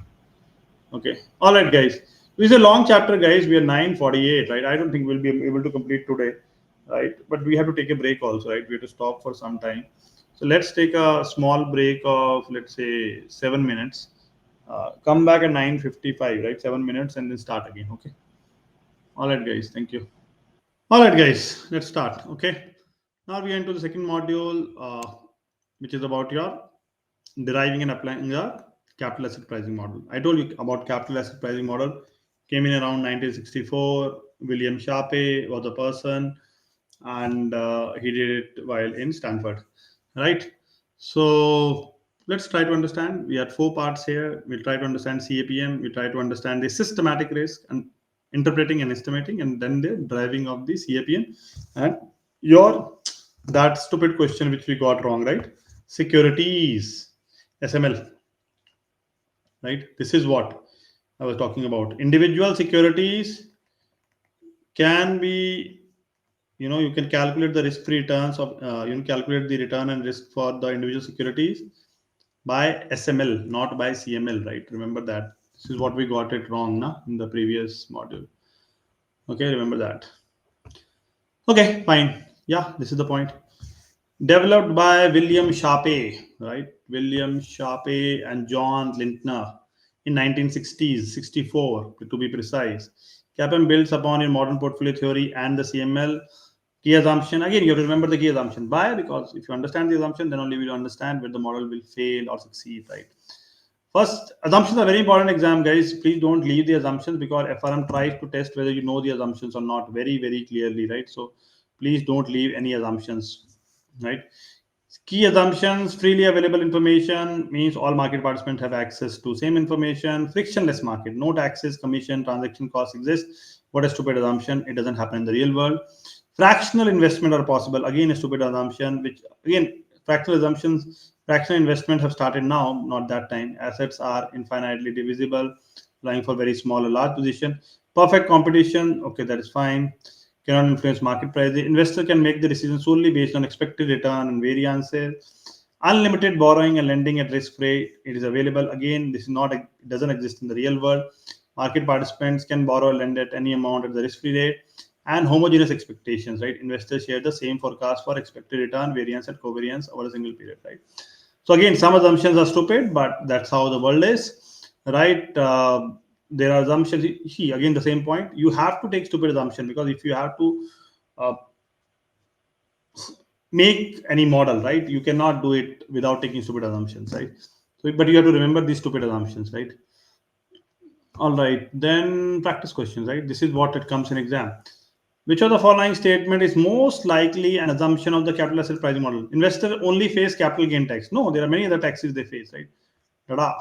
Okay. All right, guys. This is a long chapter, guys. We are 9:48, right? I don't think we'll be able to complete today, right? But we have to take a break also, right? We have to stop for some time. So let's take a small break of, let's say, 7 minutes. Come back at 9:55, right? 7 minutes, and then start again. Okay. All right, guys. Thank you. All right, guys. Let's start. Okay. Now we enter the second module, which is about your deriving and applying the capital asset pricing model. I told you about capital asset pricing model. Came in around 1964. William Sharpe was the person, and he did it while in Stanford, right? So let's try to understand. We had four parts here. We'll try to understand CAPM. We try to understand the systematic risk and interpreting and estimating, and then the driving of the CAPM. And your that stupid question which we got wrong, right? Securities, SML, right? This is what I was talking about. Individual securities can be, you can calculate the risk-free returns of, you can calculate the return and risk for the individual securities by SML, not by CML, right? Remember that. This is what we got it wrong na, in the previous module. Okay, remember that. Okay, fine. Yeah, this is the point. Developed by William Sharpe, right? William Sharpe and John Lintner in 1960s, 64 to be precise. CAPM builds upon your modern portfolio theory and the CML key assumption. Again, you have to remember the key assumption. Why? Because if you understand the assumption, then only will you understand where the model will fail or succeed, right? First, assumptions are very important exam, guys. Please don't leave the assumptions because FRM tries to test whether you know the assumptions or not very, very clearly, right? So please don't leave any assumptions, right? Key assumptions: freely available information means all market participants have access to same information. Frictionless market, no taxes, commission, transaction costs exist. What a stupid assumption. It doesn't happen in the real world. Fractional investment are possible. Again, a stupid assumption, which again, fractional investment have started now, not that time. Assets are infinitely divisible, allowing for very small or large position. Perfect competition, okay, that is fine. Cannot influence market price. The investor can make the decision solely based on expected return and variances. Unlimited borrowing and lending at risk free, it is available. Again, this is not, it doesn't exist in the real world. Market participants can borrow or lend at any amount at the risk free rate. And homogeneous expectations, right? Investors share the same forecast for expected return, variance, and covariance over a single period, right? So again, some assumptions are stupid, but that's how the world is, right? There are assumptions. See, again, the same point. You have to take stupid assumption because if you have to uh, make any model, right, you cannot do it without taking stupid assumptions, right? So, but you have to remember these stupid assumptions, right? All right, then practice questions, right? This is what it comes in exam. Which of the following statement is most likely an assumption of the capital asset pricing model? Investor only face capital gain tax. No, there are many other taxes they face, right? Ta-da.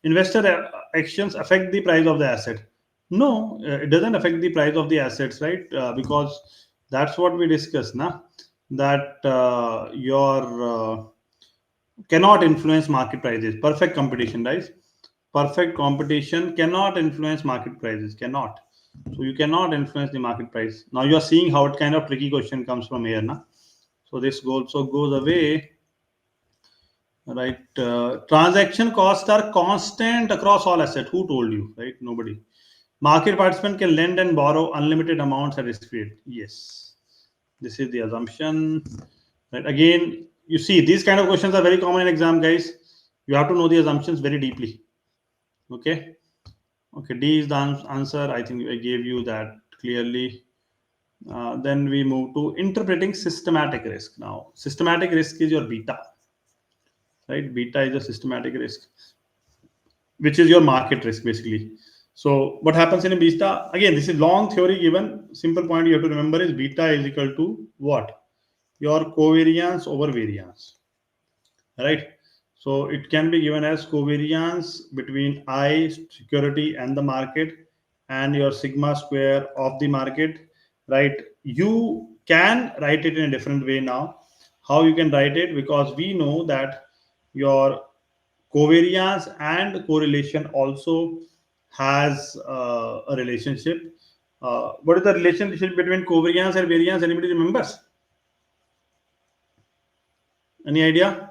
Investor actions affect the price of the asset. No, it doesn't affect the price of the assets, right? Because that's what we discussed, na? That your cannot influence market prices. Perfect competition, right? Perfect competition cannot influence market prices. Cannot. So you cannot influence the market price. Now you are seeing how it kind of tricky question comes from here, na? So this also goes away, right? Transaction costs are constant across all assets. Who told you, right? Nobody. Market participant can lend and borrow unlimited amounts at risk free. Yes, this is the assumption. Right? Again, you see these kind of questions are very common in exam, guys. You have to know the assumptions very deeply. Okay. Okay, D is the answer. I think I gave you that clearly. Then we move to interpreting systematic risk. Now, systematic risk is your beta, right? Beta is a systematic risk, which is your market risk basically. So, what happens in a beta? Again, this is long theory given. Simple point you have to remember is beta is equal to what? Your covariance over variance, right? So, it can be given as covariance between I security and the market and your sigma square of the market, right? You can write it in a different way now. How you can write it? Because we know that your covariance and correlation also has a relationship. What is the relationship between covariance and variance? Anybody remembers? Any idea?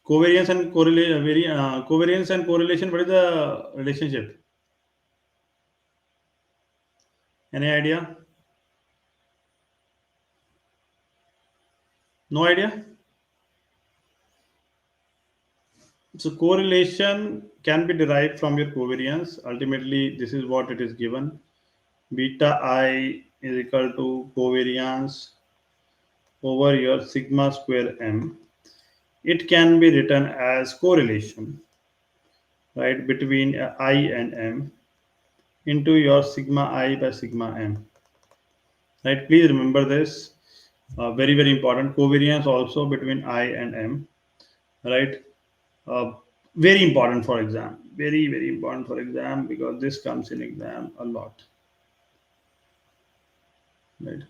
Covariance and correlation. What is the relationship? Any idea? No idea. So correlation can be derived from your covariance. Ultimately, this is what it is given. Beta I is equal to covariance over your sigma square m. It can be written as correlation, right, between I and m into your sigma I by sigma m. Right, please remember this. Very, very important. Covariance also between I and m. right? Uh, Very important for exam. Very, very important for exam because this comes in exam a lot, right?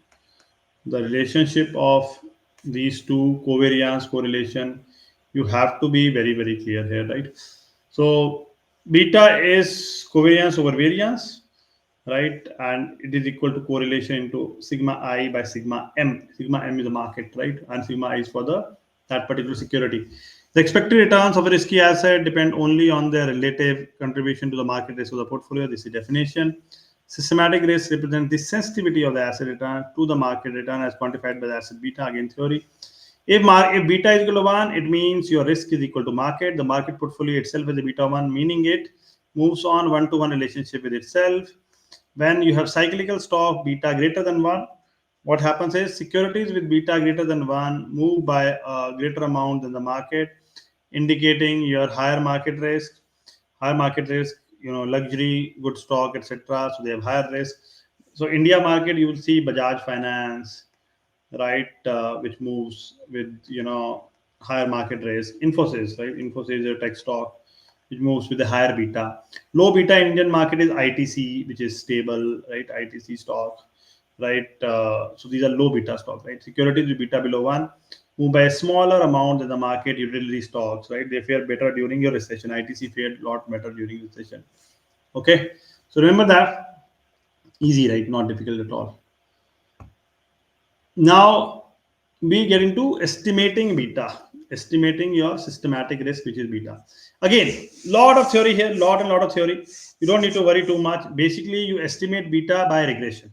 The relationship of these two covariance correlation, you have to be very, very clear here, right? So beta is covariance over variance, right? And it is equal to correlation into sigma I by sigma m. Sigma m is the market, right? And sigma I is for the that particular security. The expected returns of a risky asset depend only on their relative contribution to the market risk of the portfolio. This is definition. Systematic risk represents the sensitivity of the asset return to the market return as quantified by the asset beta. Again, theory. If beta is equal to 1, it means your risk is equal to market. The market portfolio itself is a beta 1, meaning it moves on one-to-one relationship with itself. When you have cyclical stock beta greater than 1, what happens is securities with beta greater than 1 move by a greater amount than the market, indicating your higher market risk. Higher market risk, luxury good stock, etc., so they have higher risk. So India market, you will see Bajaj Finance, right, which moves with higher market risk. Infosys, right? Infosys is a tech stock which moves with a higher beta. Low beta Indian market is ITC, which is stable, right? ITC stock, right? So these are low beta stocks, right? Securities with beta below 1 move by a smaller amount than the market. Utility stocks, right? They fare better during your recession. ITC fared a lot better during recession. Okay, so remember that. Easy, right? Not difficult at all. Now we get into estimating beta, estimating your systematic risk, which is beta. Again, lot of theory here, lot of theory. You don't need to worry too much. Basically, you estimate beta by regression.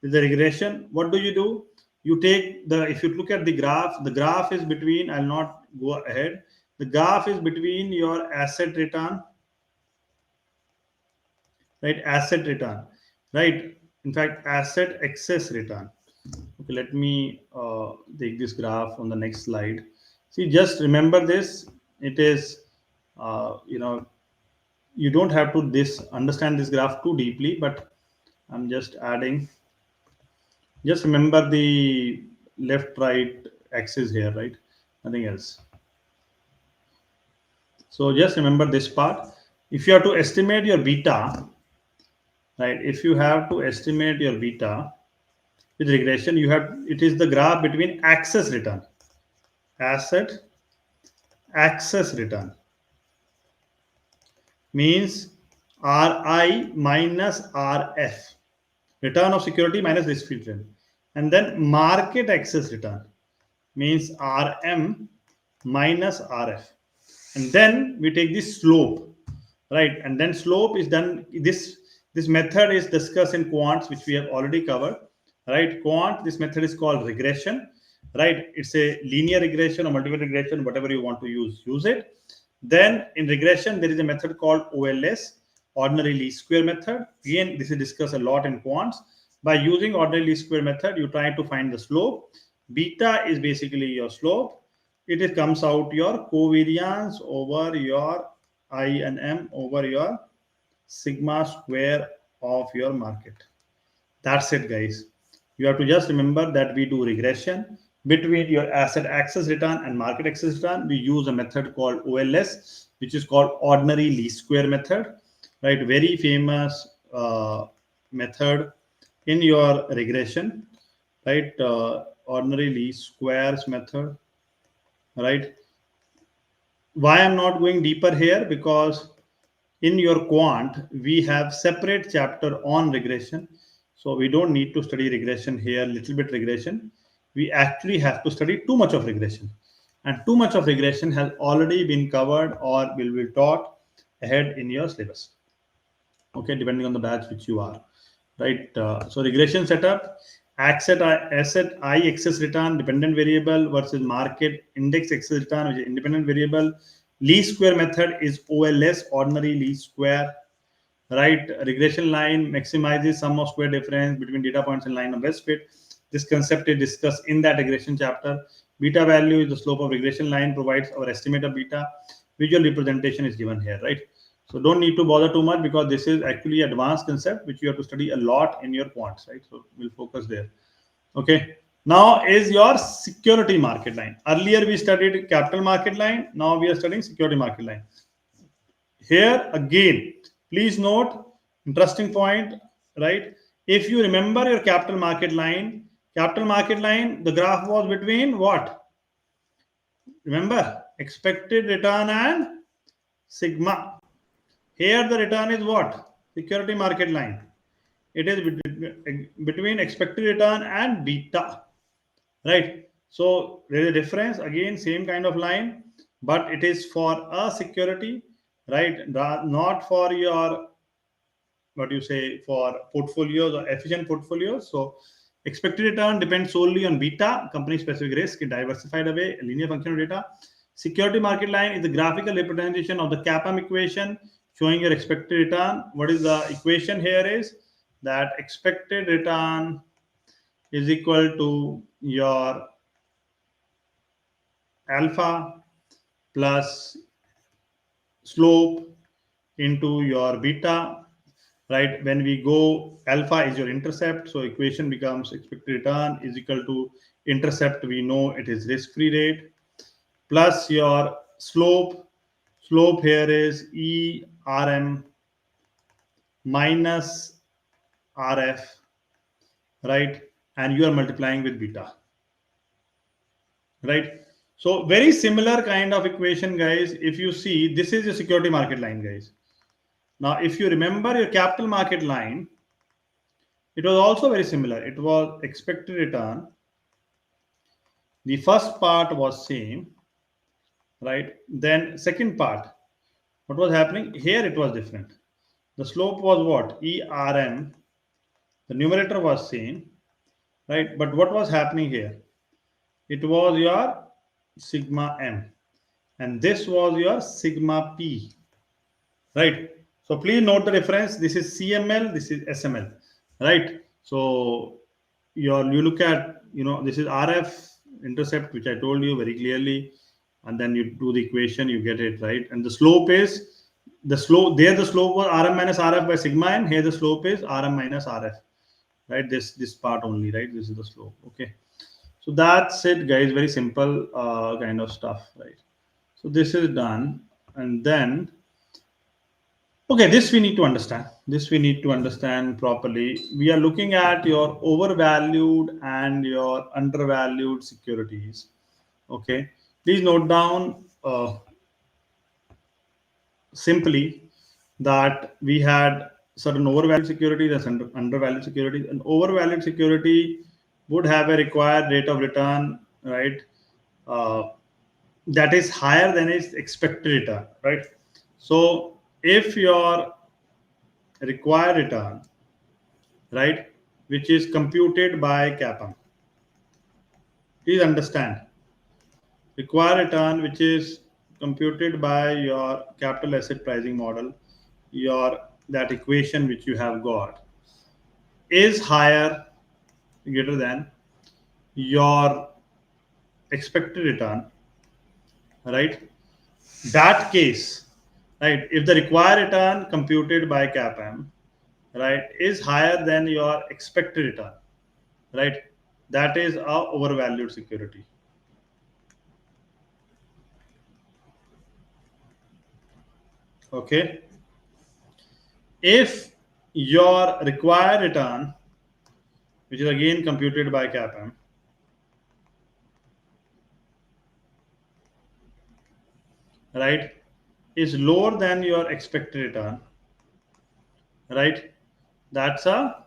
With the regression, what do? You take if you look at the graph is between, I'll not go ahead. The graph is between your asset return, right? Asset return, right? In fact, asset excess return. Okay, let me take this graph on the next slide. See, just remember this. It is, you don't have to understand this graph too deeply, but I'm just adding. Just remember the left, right axis here, right? Nothing else. So just remember this part. If you have to estimate your beta, right? If you have to estimate your beta with regression, it is the graph between excess return, asset excess return, means RI minus RF, return of security minus risk-free return, and then market excess return means RM minus RF, and then we take this slope, right? And then slope is done. This method is discussed in quants, which we have already covered, right? Quant, this method is called regression, right? It's a linear regression or multiple regression, whatever you want to use it. Then in regression, there is a method called OLS, ordinary least square method. Again, this is discussed a lot in quants. By using ordinary least square method, you try to find the slope. Beta is basically your slope. It comes out your covariance over your I and M over your sigma square of your market. That's it, guys. You have to just remember that we do regression between your asset access return and market access return. We use a method called OLS, which is called ordinary least square method, right? Very famous method in your regression, right? Ordinary least squares method, right? Why I'm not going deeper here? Because in your quant, we have separate chapter on regression. So we don't need to study regression here, little bit regression. We actually have to study too much of regression. And too much of regression has already been covered or will be taught ahead in your syllabus. Okay, depending on the batch which you are, right? So regression setup, asset I excess return, dependent variable versus market index excess return, which is independent variable. Least square method is OLS, ordinary least square, right? Regression line maximizes sum of square difference between data points and line of best fit. This concept is discussed in that regression chapter. Beta value is the slope of regression line, provides our estimate of beta. Visual representation is given here, right? So don't need to bother too much because this is actually advanced concept which you have to study a lot in your quants, right? So we'll focus there. Okay. Now is your security market line. Earlier we studied capital market line. Now we are studying security market line. Here again, please note, interesting point, right? If you remember your capital market line, the graph was between what? Remember, expected return and sigma. Here the return is what? Security market line. It is between expected return and beta, right? So there is a difference. Again, same kind of line, but it is for a security, right? Not for your, what you say, for portfolios or efficient portfolios. So expected return depends solely on beta, company specific risk in diversified away, linear functional data. Security market line is the graphical representation of the CAPM equation showing your expected return. What is the equation here is that expected return is equal to your alpha plus slope into your beta, right? When we go, alpha is your intercept, so equation becomes expected return is equal to intercept, we know it is risk-free rate, plus your slope. Slope here is ERM minus RF, right? And you are multiplying with beta, right? So very similar kind of equation, guys. If you see, this is your security market line, guys. Now, if you remember your capital market line, it was also very similar. It was expected return. The first part was same, right? Then second part, what was happening? Here it was different. The slope was what? ERM. The numerator was same, right? But what was happening here? It was your sigma M. And this was your sigma P, right? So please note the difference. This is CML, this is SML, right? So you look at, this is RF intercept, which I told you very clearly, and then you do the equation, you get it, right? And the slope is the slope was RM minus RF by sigma M. Here the slope is RM minus RF, right? This part only, right? This is the slope. Okay, so that's it, guys. Very simple kind of stuff, right? So this is done, and then okay, this we need to understand. This we need to understand properly. We are looking at your overvalued and your undervalued securities. Okay, please note down simply that we had certain overvalued securities and undervalued securities. An overvalued security would have a required rate of return, right? That is higher than its expected return, right? So if your required return, right, which is computed by CAPM, please understand, required return which is computed by your capital asset pricing model, your that equation which you have got is higher, greater than your expected return, right? That case, right, if the required return computed by CAPM, right, is higher than your expected return, right, that is a overvalued security. Okay, if your required return, which is again computed by CAPM, right, is lower than your expected return, right, that's a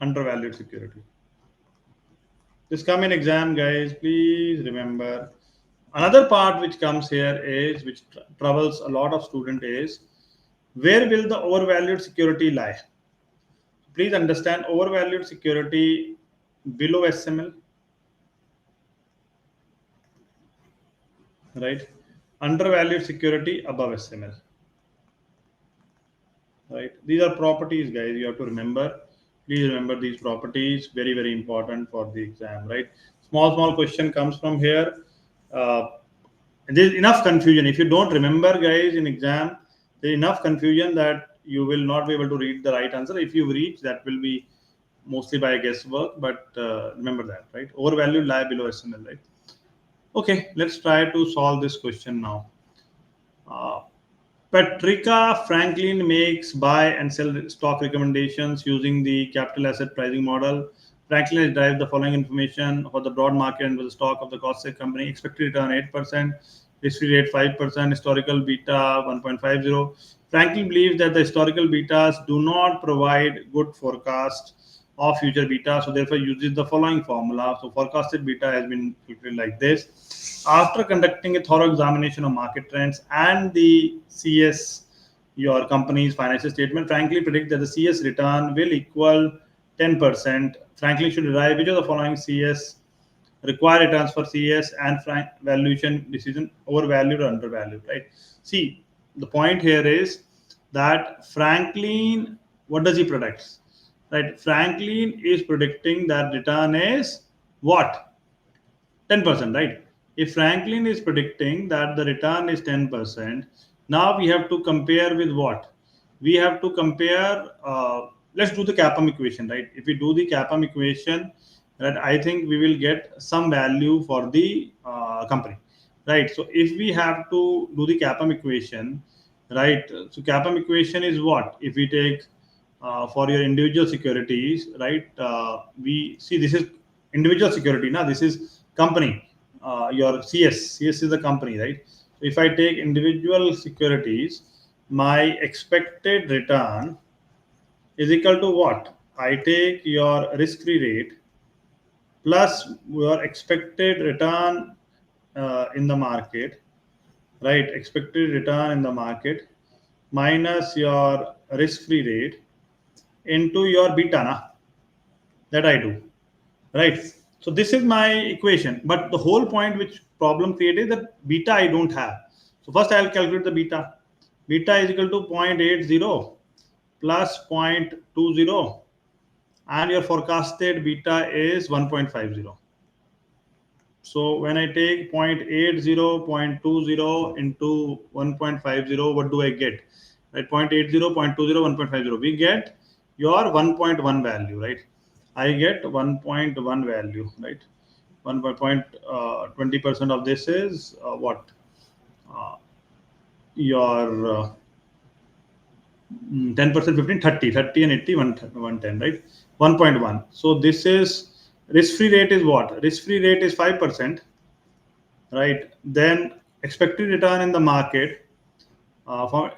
undervalued security. This come in exam, guys, please remember. Another part which comes here is, which troubles a lot of student, is where will the overvalued security lie? Please understand, overvalued security below SML, right? Undervalued security above SML, right? These are properties, guys, you have to remember. Please remember these properties, very, very important for the exam, right? Small question comes from here. There's enough confusion. If you don't remember, guys, in exam, there's enough confusion that you will not be able to read the right answer. If you reach, that will be mostly by guesswork, but remember that, right? Overvalued lie below SML, right? Okay, let's try to solve this question now. Uh, Patricia Franklin makes buy and sell stock recommendations using the capital asset pricing model. Franklin has derived the following information for the broad market and for the stock of the cost company. Expected return 8%, risk-free rate 5%, historical beta 1.50. Franklin believes that the historical betas do not provide good forecast of future beta, so therefore uses the following formula. So forecasted beta has been calculated like this. After conducting a thorough examination of market trends and the CS, your company's financial statement, Franklin predicts that the CS return will equal 10%. Franklin should derive which of the following CS require returns for CS and valuation decision, overvalued or undervalued, right? See, the point here is that Franklin, what does he predict? Right? Franklin is predicting that return is what? 10%, right? If Franklin is predicting that the return is 10%, now we have to compare with what? We have to compare, let's do the CAPM equation, right? If we do the CAPM equation, right, I think we will get some value for the company, right? So if we have to do the CAPM equation, right? So CAPM equation is what? If we take for your individual securities, right? We see this is individual security. Now this is company. Your CS is the company, right? So if I take individual securities, my expected return is equal to what? I take your risk-free rate plus your expected return in the market, right? Expected return in the market minus your risk-free rate into your beta, na? That I do, right? So this is my equation, but the whole point which problem created is that beta I don't have. So first I'll calculate the beta. Beta is equal to 0.80 plus 0.20, and your forecasted beta is 1.50. So when I take 0.80, 0.20 into 1.50, what do I get? Right, 0.80, 0.20, 1.50. We get your 1.1 value, right? I get 1.1 value, right? 1.20% of this is what? Your 10%, 15, 30, 30 and 80, 110, right? 1.1. So this is risk-free rate is what? Risk-free rate is 5%, right? Then expected return in the market for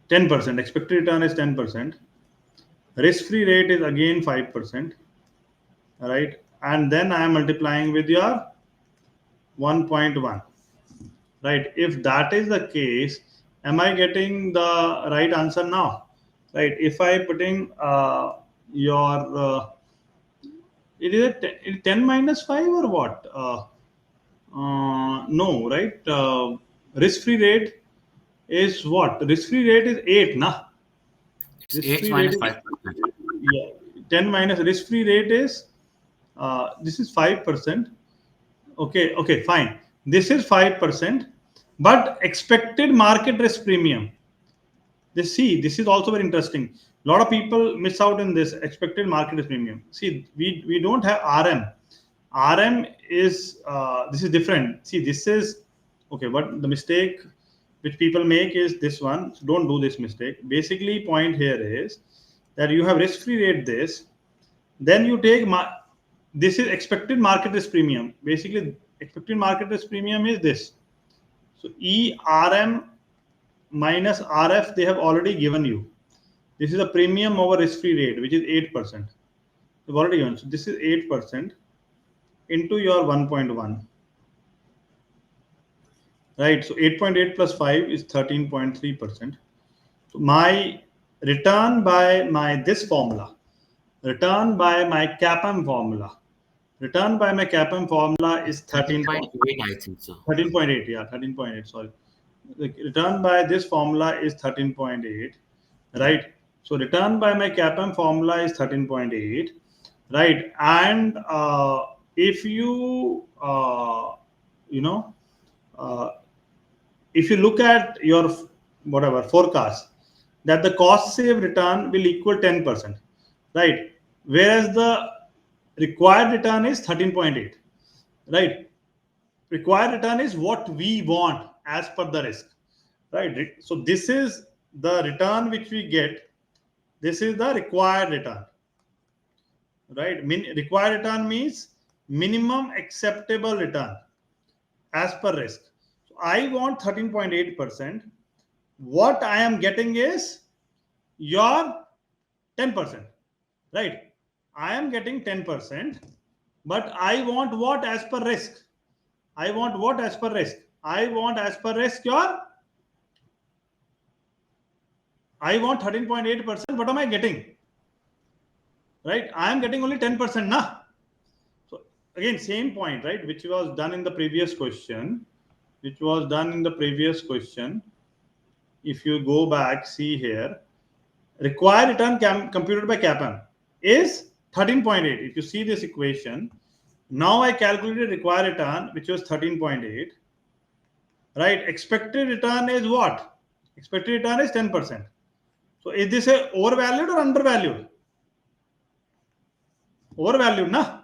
10%. Expected return is 10%. Risk-free rate is again 5%, right? And then I am multiplying with your 1.1, right? If that is the case, am I getting the right answer now? Right? If I putting your it is a 10 minus 5 or what? No, right? Risk-free rate is what? Risk-free rate is 8, na? It's Risk-free 8 rate minus is 5%. yeah, 10 minus risk-free rate is this is 5%. Okay, fine. This is 5%, but expected market risk premium. This is also very interesting. A lot of people miss out in this expected market risk premium. See, we don't have RM. RM is this is different. See, this is okay. But the mistake which people make is this one. So don't do this mistake. Basically, point here is that you have risk-free rate this, then you take this is expected market risk premium. Basically, expected market risk premium is this. So ERM minus RF they have already given you. This is a premium over risk-free rate, which is 8%. They've already given. So this is 8% into your 1.1. Right. So 8.8 plus 5 is 13.3%. So my return by my this formula, return by my CAPM formula, return by my CAPM formula is 13.8, I think so. 13.8. Yeah, 13.8. Sorry. The return by this formula is 13.8, right? So return by my CAPM formula is 13.8, right? And if you you know if you look at your whatever forecast, that the cost save return will equal 10%, right? whereas the required return is 13.8, right? Required return is what we want as per the risk, right? So this is the return which we get. This is the required return, right? Required return means minimum acceptable return as per risk. So I want 13.8%. What I am getting is your 10%, right? I am getting 10%, but I want what as per risk? I want what as per risk? I want as per risk I want 13.8%. What am I getting? Right? I am getting only 10%, nah? So again, same point, right? Which was done in the previous question. If you go back, see here, required return computed by CAPM is 13.8. If you see this equation, now I calculated required return, which was 13.8. Right? Expected return is what? Expected return is 10%. So is this a overvalued or undervalued? Overvalued, na?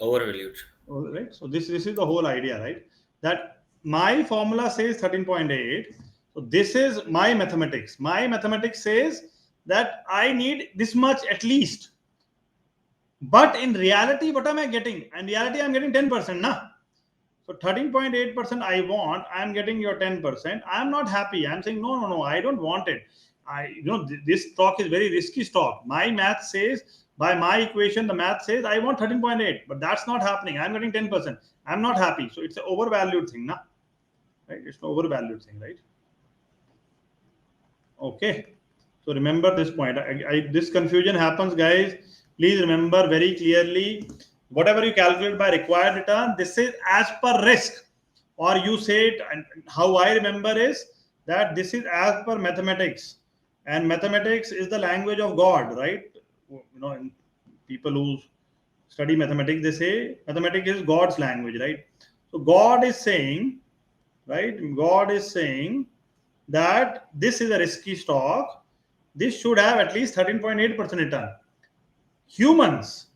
Overvalued. Right. So this is the whole idea, right? That my formula says 13.8. So this is my mathematics. My mathematics says that I need this much at least. But in reality, what am I getting? In reality, I'm getting 10%, na? So 13.8% I want, I'm getting your 10%. I'm not happy. I'm saying, no, I don't want it. This stock is very risky stock. My math says, by my equation, the math says I want 13.8, but that's not happening. I'm getting 10%. I'm not happy. So it's an overvalued thing, na? Right? It's an overvalued thing, right? Okay. So remember this point. This confusion happens, guys. Please remember very clearly, whatever you calculate by required return, this is as per risk. Or you say it, and how I remember is that this is as per mathematics. And mathematics is the language of God, right? And people who study mathematics, they say mathematics is God's language, right? So God is saying, right? God is saying that this is a risky stock. This should have at least 13.8% return. Humans,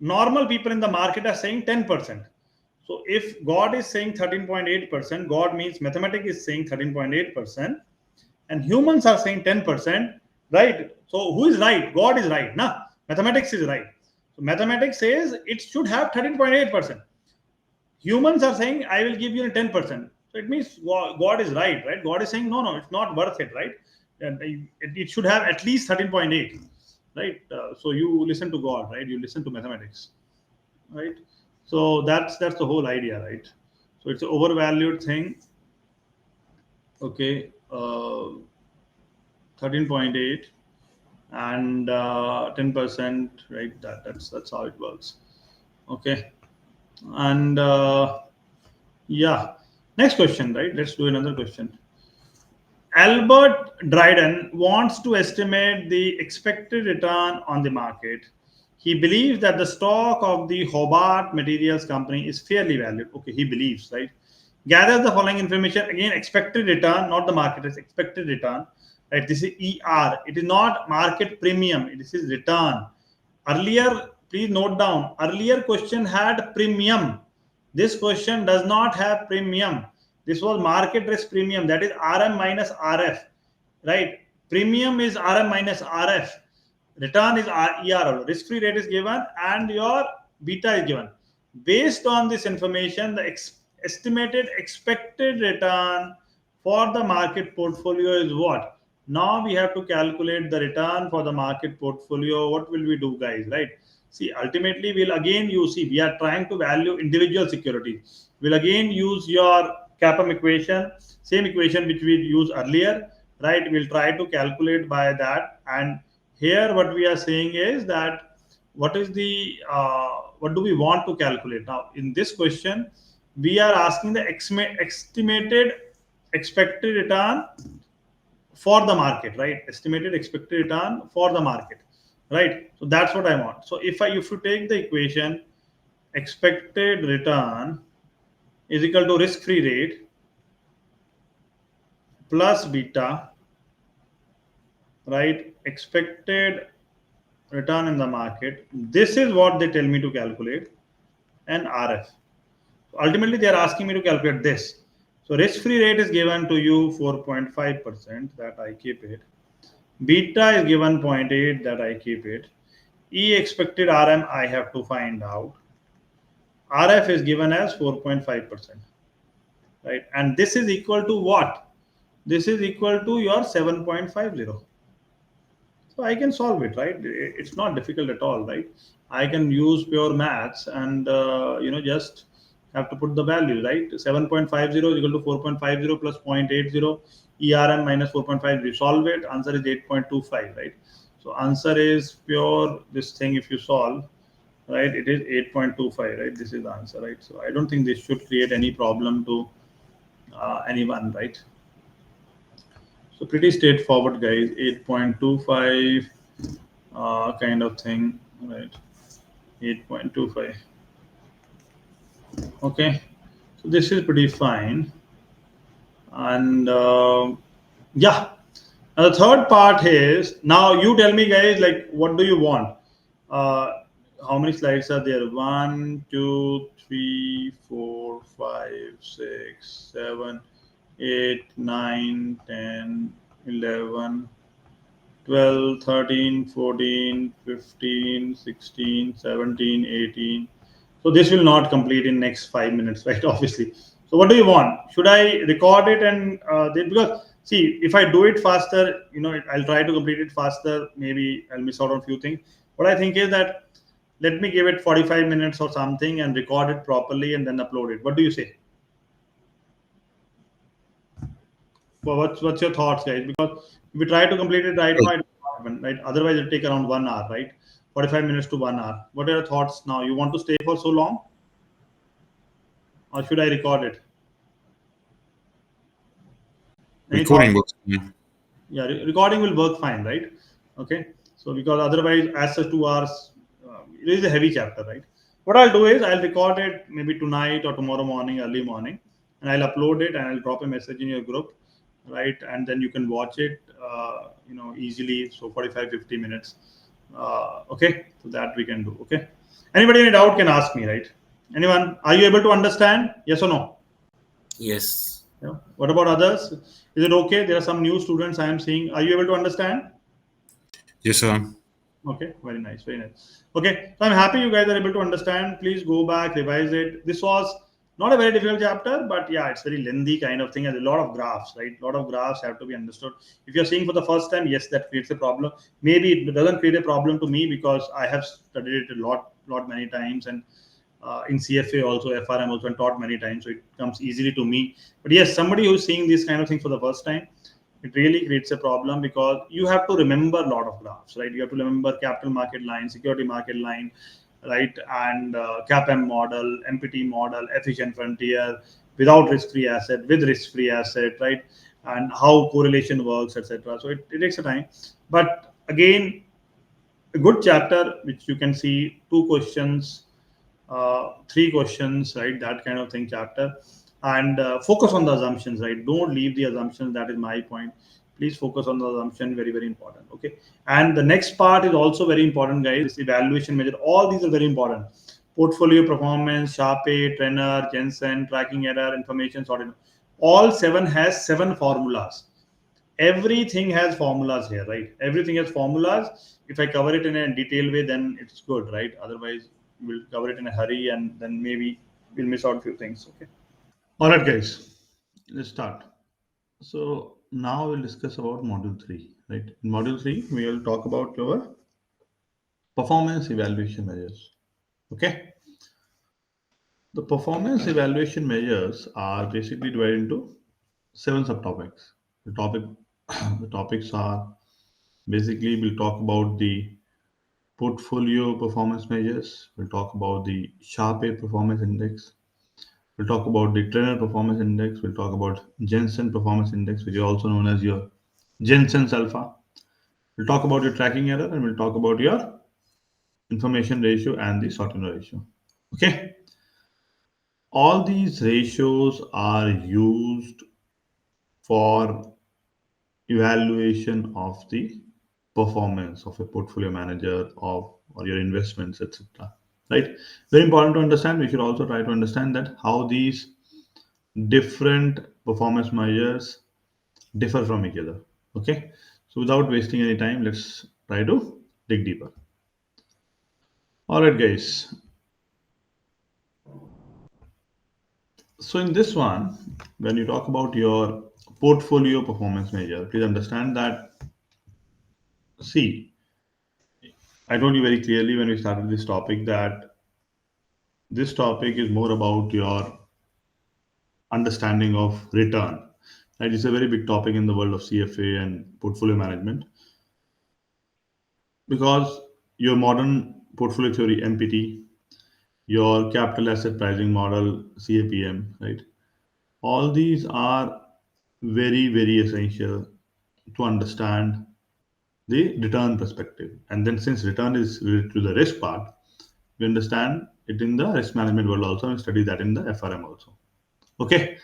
normal people in the market are saying 10%. So if God is saying 13.8%, God means mathematics is saying 13.8%, and humans are saying 10%, right? So who is right? God is right, nah? Mathematics is right. So mathematics says it should have 13.8%. Humans are saying, I will give you 10%. So it means God is right? God is saying, no, it's not worth it, right? And it should have at least 13.8, right? So you listen to God, right? You listen to mathematics, right? So that's the whole idea, right? So it's an overvalued thing. Okay, 13.8 and 10%, right? That's how it works. Okay, and yeah, next question, right? Let's do another question. Albert Dryden wants to estimate the expected return on the market. He believes that the stock of the Hobart Materials Company is fairly valued. Okay, he believes, right? Gathers the following information. Again, expected return, not the market, it's expected return. Right? This is ER. It is not market premium. This is return. Earlier, please note down, earlier question had premium. This question does not have premium. This was market risk premium, that is RM minus RF, right? Premium is RM minus RF. Return is ER. Risk free rate is given and your beta is given. Based on this information, the estimated expected return for the market portfolio is what? Now we have to calculate the return for the market portfolio. What will we do, guys? Right? See, ultimately, we'll again use, see, we are trying to value individual securities. We'll again use your CAPM equation, same equation which we used earlier, right? We'll try to calculate by that. And here, what we are saying is that what is the what do we want to calculate now? In this question, we are asking the estimated expected return for the market, right? Estimated expected return for the market, right? So that's what I want. So if you take the equation, expected return is equal to risk free rate plus beta, right? Expected return in the market. This is what they tell me to calculate, and RF. Ultimately, they are asking me to calculate this. So risk-free rate is given to you 4.5%, that I keep it. Beta is given 0.8, that I keep it. E expected RM I have to find out. RF is given as 4.5%, right? And this is equal to what? This is equal to your 7.50. So I can solve it, right? It's not difficult at all, right? I can use pure maths and just have to put the value, right? 7.50 is equal to 4.50 plus 0.80 ERM minus 4.50. Solve it. Answer is 8.25, right? So answer is pure this thing. If you solve, right, it is 8.25, right? This is the answer, right? So I don't think this should create any problem to anyone, right? So pretty straightforward, guys. 8.25 kind of thing, right? 8.25. Okay, so this is pretty fine. And yeah, and the third part is now you tell me, guys, like what do you want? Uh, how many slides are there? 1, 2, 3, 4, 5, 6, 7, 8, 9, 10, 11, 12, 13, 14, 15, 16, 17, 18. So this will not complete in next 5 minutes, right? Obviously. So what do you want? Should I record it and because see, if I do it faster, I'll try to complete it faster. Maybe I'll miss out on a few things. What I think is that let me give it 45 minutes or something and record it properly and then upload it. What do you say? Well, what's your thoughts, guys? Because if we try to complete it right now, it won't happen, right? Otherwise, it'll take around 1 hour, right? 45 minutes to 1 hour. What are your thoughts now? You want to stay for so long, or should I record it? Any thoughts? Recording works fine. Yeah, recording will work fine, right? Okay. So because otherwise, as such 2 hours, it is a heavy chapter, right? What I'll do is I'll record it maybe tonight or tomorrow morning, early morning, and I'll upload it and I'll drop a message in your group, right? And then you can watch it, easily. So 45, 50 minutes. Okay. So that we can do. Okay. Anybody any doubt can ask me, right? Anyone? Are you able to understand? Yes or no? Yes. Yeah. What about others? Is it okay? There are some new students I am seeing. Are you able to understand? Yes, sir. Okay, very nice, very nice. Okay, so I'm happy you guys are able to understand. Please go back, revise it. This was not a very difficult chapter, but yeah, it's very lengthy kind of thing. And a lot of graphs, right? A lot of graphs have to be understood. If you're seeing for the first time, yes, that creates a problem. Maybe it doesn't create a problem to me because I have studied it a lot many times, and in CFA also, FRM also, and taught many times, so it comes easily to me. But yes, somebody who's seeing this kind of thing for the first time, it really creates a problem because you have to remember a lot of graphs, right? You have to remember capital market line, security market line, right? And CAPM model, MPT model, efficient frontier, without risk-free asset, with risk-free asset, right? And how correlation works, etc. So it takes a time. But again, a good chapter which you can see 2 questions, 3 questions, right? That kind of thing chapter, and focus on the assumptions, right? Don't leave the assumptions. That is my point. Please focus on the assumption. Very very important. Okay. And the next part is also very important, guys. This evaluation measure. All these are very important. Portfolio performance, Sharpe, Treynor, Jensen, tracking error, information sorted. All 7 has 7 formulas. Everything has formulas here, right? Everything has formulas. If I cover it in a detailed way, then it's good, right? Otherwise, we'll cover it in a hurry and then maybe we'll miss out a few things. Okay. All right, guys. Let's start. So now we'll discuss about module 3, right? In module 3, we will talk about your performance evaluation measures. Okay. The performance evaluation measures are basically divided into 7 subtopics. The topic, the topics are basically we'll talk about the portfolio performance measures. We'll talk about the Sharpe performance index. We'll talk about the trainer performance index. We'll talk about Jensen performance index, which is also known as your Jensen's alpha. We'll talk about your tracking error, and we'll talk about your information ratio and the Sortino ratio. Okay. All these ratios are used for evaluation of the performance of a portfolio manager of or your investments, etc. Right? Very important to understand. We should also try to understand that how these different performance measures differ from each other. Okay. So without wasting any time, let's try to dig deeper. All right, guys. So in this one, when you talk about your portfolio performance measure, please understand that, see, I told you very clearly when we started this topic that this topic is more about your understanding of return. Right? It's a very big topic in the world of CFA and portfolio management because your modern portfolio theory MPT, your capital asset pricing model CAPM, right? All these are very essential to understand the return perspective. And then since return is related to the risk part, we understand it in the risk management world also and study that in the FRM also. Okay.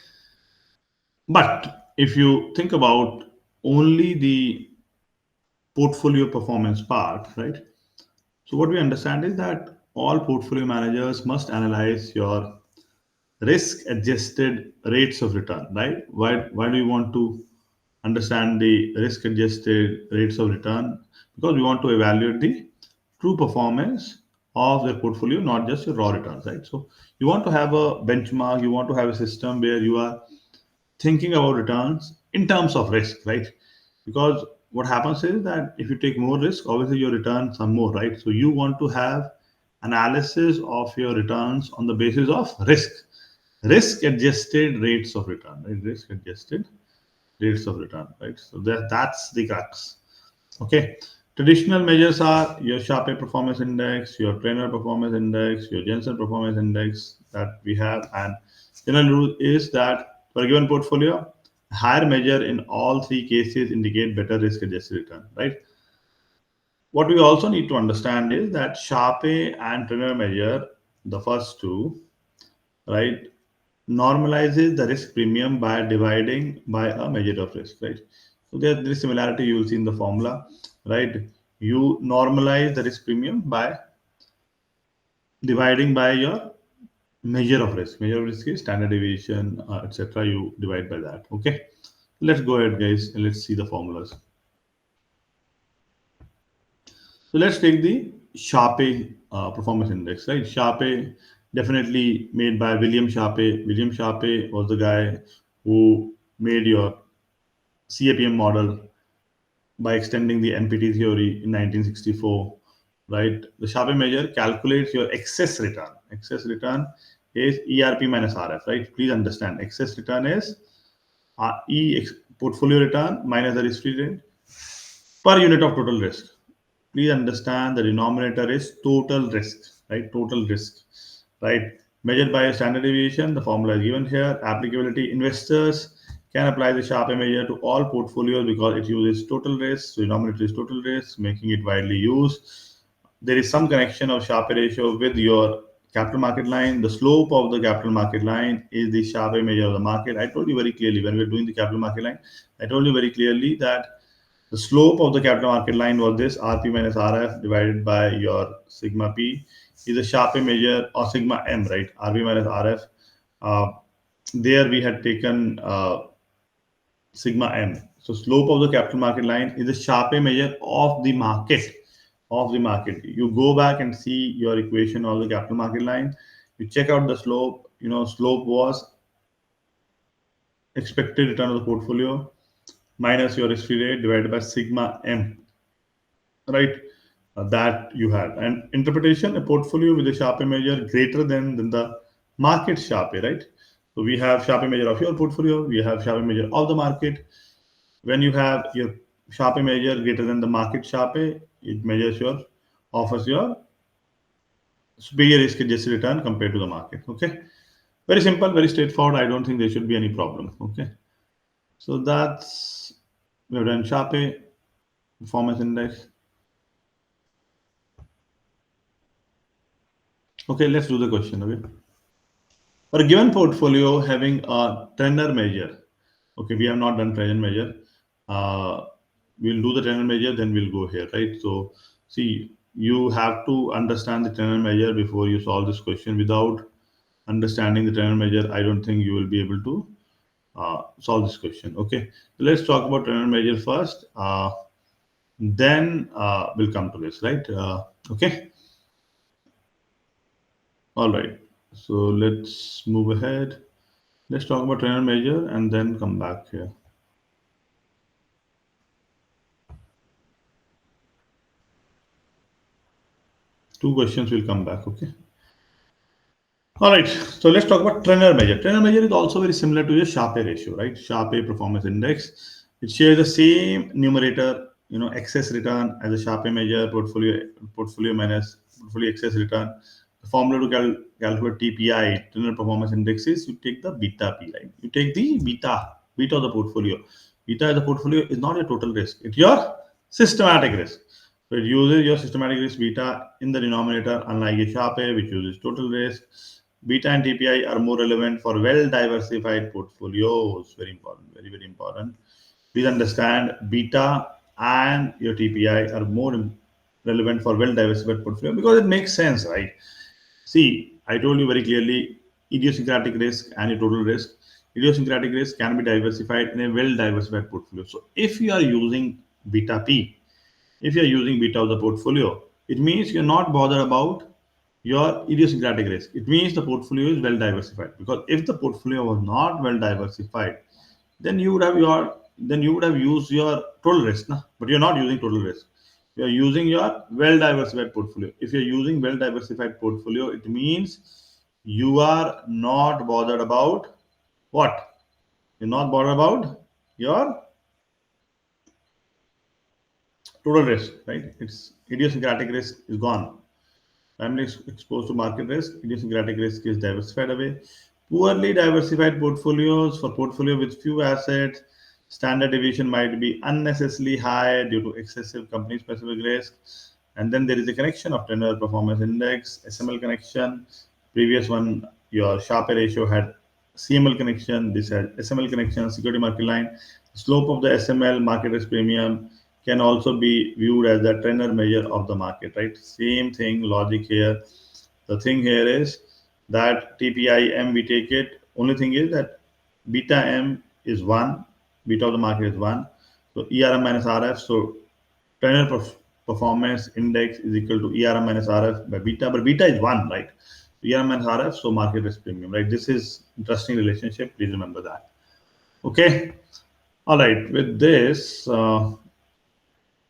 But if you think about only the portfolio performance part, right? So what we understand is that all portfolio managers must analyze your risk adjusted rates of return, right? Why do you want to understand the risk adjusted rates of return? Because we want to evaluate the true performance of the portfolio, not just your raw returns, right? So you want to have a benchmark, you want to have a system where you are thinking about returns in terms of risk, right? Because what happens is that if you take more risk, obviously your returns are more, right? So you want to have analysis of your returns on the basis of risk adjusted rates of return, right? Risk adjusted rates of return, right? So that's the crux. Okay. Traditional measures are your Sharpe performance index, your Treynor performance index, your Jensen performance index that we have. And general rule is that for a given portfolio, a higher measure in all three cases indicate better risk adjusted return, right? What we also need to understand is that Sharpe and Treynor measure, the first two, right, normalizes the risk premium by dividing by a measure of risk, right? So there is similarity you will see in the formula, right? You normalize the risk premium by dividing by your measure of risk. Measure of risk is standard deviation, etc. You divide by that. Okay. Let's go ahead, guys, and let's see the formulas. So let's take the Sharpe performance index, right? Sharpe definitely made by William Sharpe. William Sharpe was the guy who made your CAPM model by extending the MPT theory in 1964, right? The Sharpe measure calculates your excess return. Excess return is ERP minus RF, right? Please understand, excess return is portfolio return minus the risk-free rate per unit of total risk. Please understand the denominator is total risk, right? Total risk, right? Measured by a standard deviation, the formula is given here. Applicability, investors can apply the Sharpe measure to all portfolios because it uses total risk. So denominator is total risk, making it widely used. There is some connection of Sharpe ratio with your capital market line. The slope of the capital market line is the Sharpe measure of the market. I told you very clearly when we were doing the capital market line, I told you very clearly that the slope of the capital market line was this RP minus RF divided by your sigma P is a Sharpe measure or sigma M, right? RP minus RF. There we had taken sigma M. So slope of the capital market line is a Sharpe measure of the market. Of the market. You go back and see your equation of the capital market line. You check out the slope. You know, slope was expected return of the portfolio minus your risk-free rate divided by sigma M, right? That you had. And interpretation, a portfolio with a Sharpe measure greater than the market Sharpe, right? So we have Sharpe measure of your portfolio, we have Sharpe measure of the market. When you have your Sharpe measure greater than the market Sharpe, it measures your, offers your superior risk adjusted return compared to the market. Okay. Very simple, very straightforward. I don't think there should be any problem. Okay. So that's, we have done Sharpe performance index. Okay, let's do the question. Okay. For a given portfolio having a Treynor measure, okay, we have not done Treynor measure. we'll do the Treynor measure, then we'll go here, right? So see, you have to understand the Treynor measure before you solve this question. Without understanding the Treynor measure, I don't think you will be able to solve this question. Okay, so let's talk about Treynor measure first. Then we'll come to this, right? Okay. All right. So let's move ahead. Let's talk about Treynor measure and then come back here. Two questions will come back. Okay. All right, so let's talk about Treynor measure. Treynor measure is also very similar to the Sharpe ratio, right? Sharpe performance index. It shares the same numerator, excess return as a Sharpe measure, portfolio minus portfolio excess return. The formula to calculate TPI, Treynor performance index, is you take the beta P, right? You take the beta of the portfolio. Beta of the portfolio is not your total risk; it's your systematic risk. So it uses your systematic risk beta in the denominator, unlike a Sharpe, which uses total risk. Beta and TPI are more relevant for well diversified portfolios. Very important, very, very important. Please understand beta and your TPI are more relevant for well diversified portfolio because it makes sense, right? See, I told you very clearly idiosyncratic risk and your total risk. Idiosyncratic risk can be diversified in a well diversified portfolio. So if you are using beta P, if you're using beta of the portfolio, it means you're not bothered about your idiosyncratic risk. It means the portfolio is well diversified. Because if the portfolio was not well diversified, then you would have used your total risk, na? But you're not using total risk. You're using your well diversified portfolio. If you're using well diversified portfolio, it means you are not bothered about what? You're not bothered about your total risk, right? It's idiosyncratic risk is gone. Primarily exposed to market risk, idiosyncratic risk is diversified away. Poorly diversified portfolios, for portfolio with few assets, standard deviation might be unnecessarily high due to excessive company specific risk. And then there is a connection of Treynor performance index, SML connection. Previous one, your Sharpe ratio had CML connection, this has SML connection, security market line. Slope of the SML market risk premium can also be viewed as the Treynor measure of the market, right? Same thing, logic here. The thing here is that TPIM we take it. Only thing is that beta M is 1, beta of the market is 1. So ERM minus RF. So Treynor performance index is equal to ERM minus RF by beta, but beta is 1, right? ERM minus RF, so market risk premium, right? This is interesting relationship. Please remember that. Okay. All right. With this,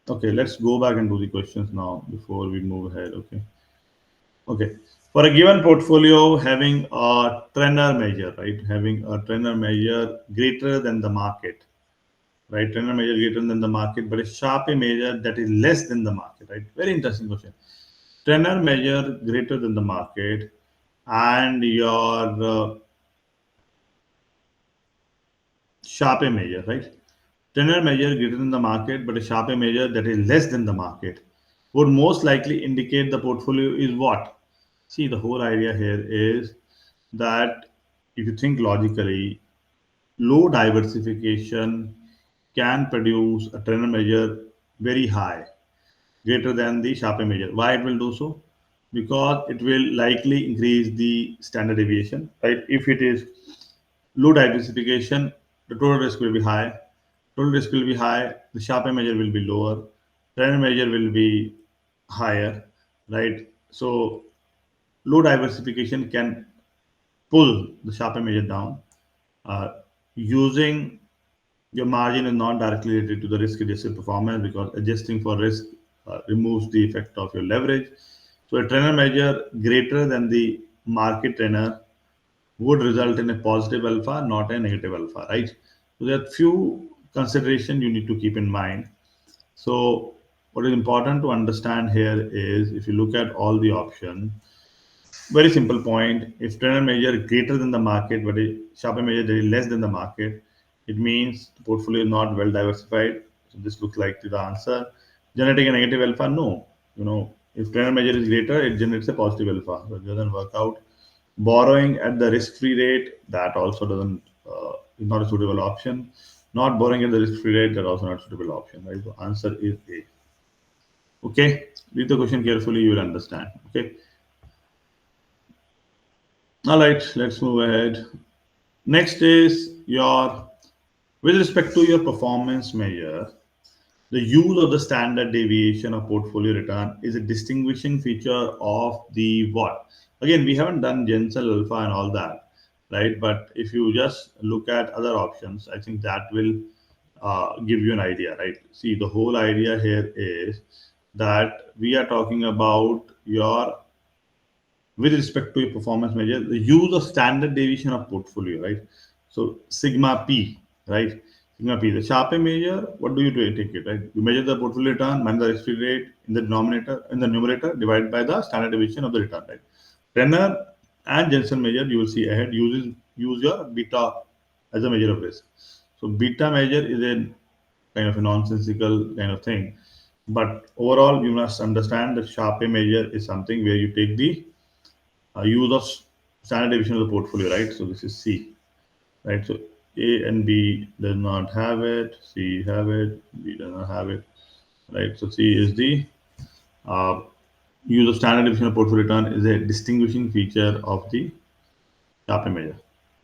okay, let's go back and do the questions now before we move ahead. Okay. Okay. For a given portfolio having a Treynor measure, right? Having a Treynor measure greater than the market, right? Treynor measure greater than the market, but a Sharpe measure that is less than the market, right? Very interesting question. Treynor measure greater than the market and your Sharpe measure, right? Treynor measure greater than the market, but a Sharpe measure that is less than the market would most likely indicate the portfolio is what? See, the whole idea here is that if you think logically, low diversification can produce a Treynor measure very high, greater than the Sharpe measure. Why it will do so? Because it will likely increase the standard deviation, right? If it is low diversification, the total risk will be high. Total risk will be high. The Sharpe measure will be lower. Treynor measure will be higher, right? So low diversification can pull the Sharpe measure down. Using your margin is not directly related to the risk adjusted performance because adjusting for risk removes the effect of your leverage. So a Treynor measure greater than the market Treynor would result in a positive alpha, not a negative alpha, right? So there are few considerations you need to keep in mind. So what is important to understand here is if you look at all the options, very simple point. If Treynor measure greater than the market, but a Sharpe measure that is less than the market, it means the portfolio is not well diversified. So this looks like the answer. Generating a negative alpha, no. If Treynor measure is greater, it generates a positive alpha. So it doesn't work out. Borrowing at the risk-free rate, that also doesn't is not a suitable option. Not borrowing at the risk-free rate, that also not suitable option, right? So answer is A. Okay, read the question carefully, you will understand. Okay. All right, let's move ahead. Next is your, with respect to your performance measure, the use of the standard deviation of portfolio return is a distinguishing feature of the what? Again, we haven't done Jensen alpha and all that, right? But if you just look at other options, I think that will give you an idea, right? See, the whole idea here is that we are talking about your, with respect to a performance measure, the use of standard deviation of portfolio, right? So sigma p, right? Sigma p, the Sharpe measure. What do you do? Take it, right? You measure the portfolio return minus the risk-free rate in the denominator, in the numerator, divided by the standard deviation of the return, right? Treynor and Jensen measure, you will see ahead, use your beta as a measure of risk. So beta measure is a kind of a nonsensical kind of thing, but overall you must understand that Sharpe measure is something where you take the use of standard deviation of the portfolio, right? So this is C, right? So A and B does not have it, C have it, B does not have it, right? So C is the uh, use of standard deviation of portfolio return is a distinguishing feature of the CAPM measure.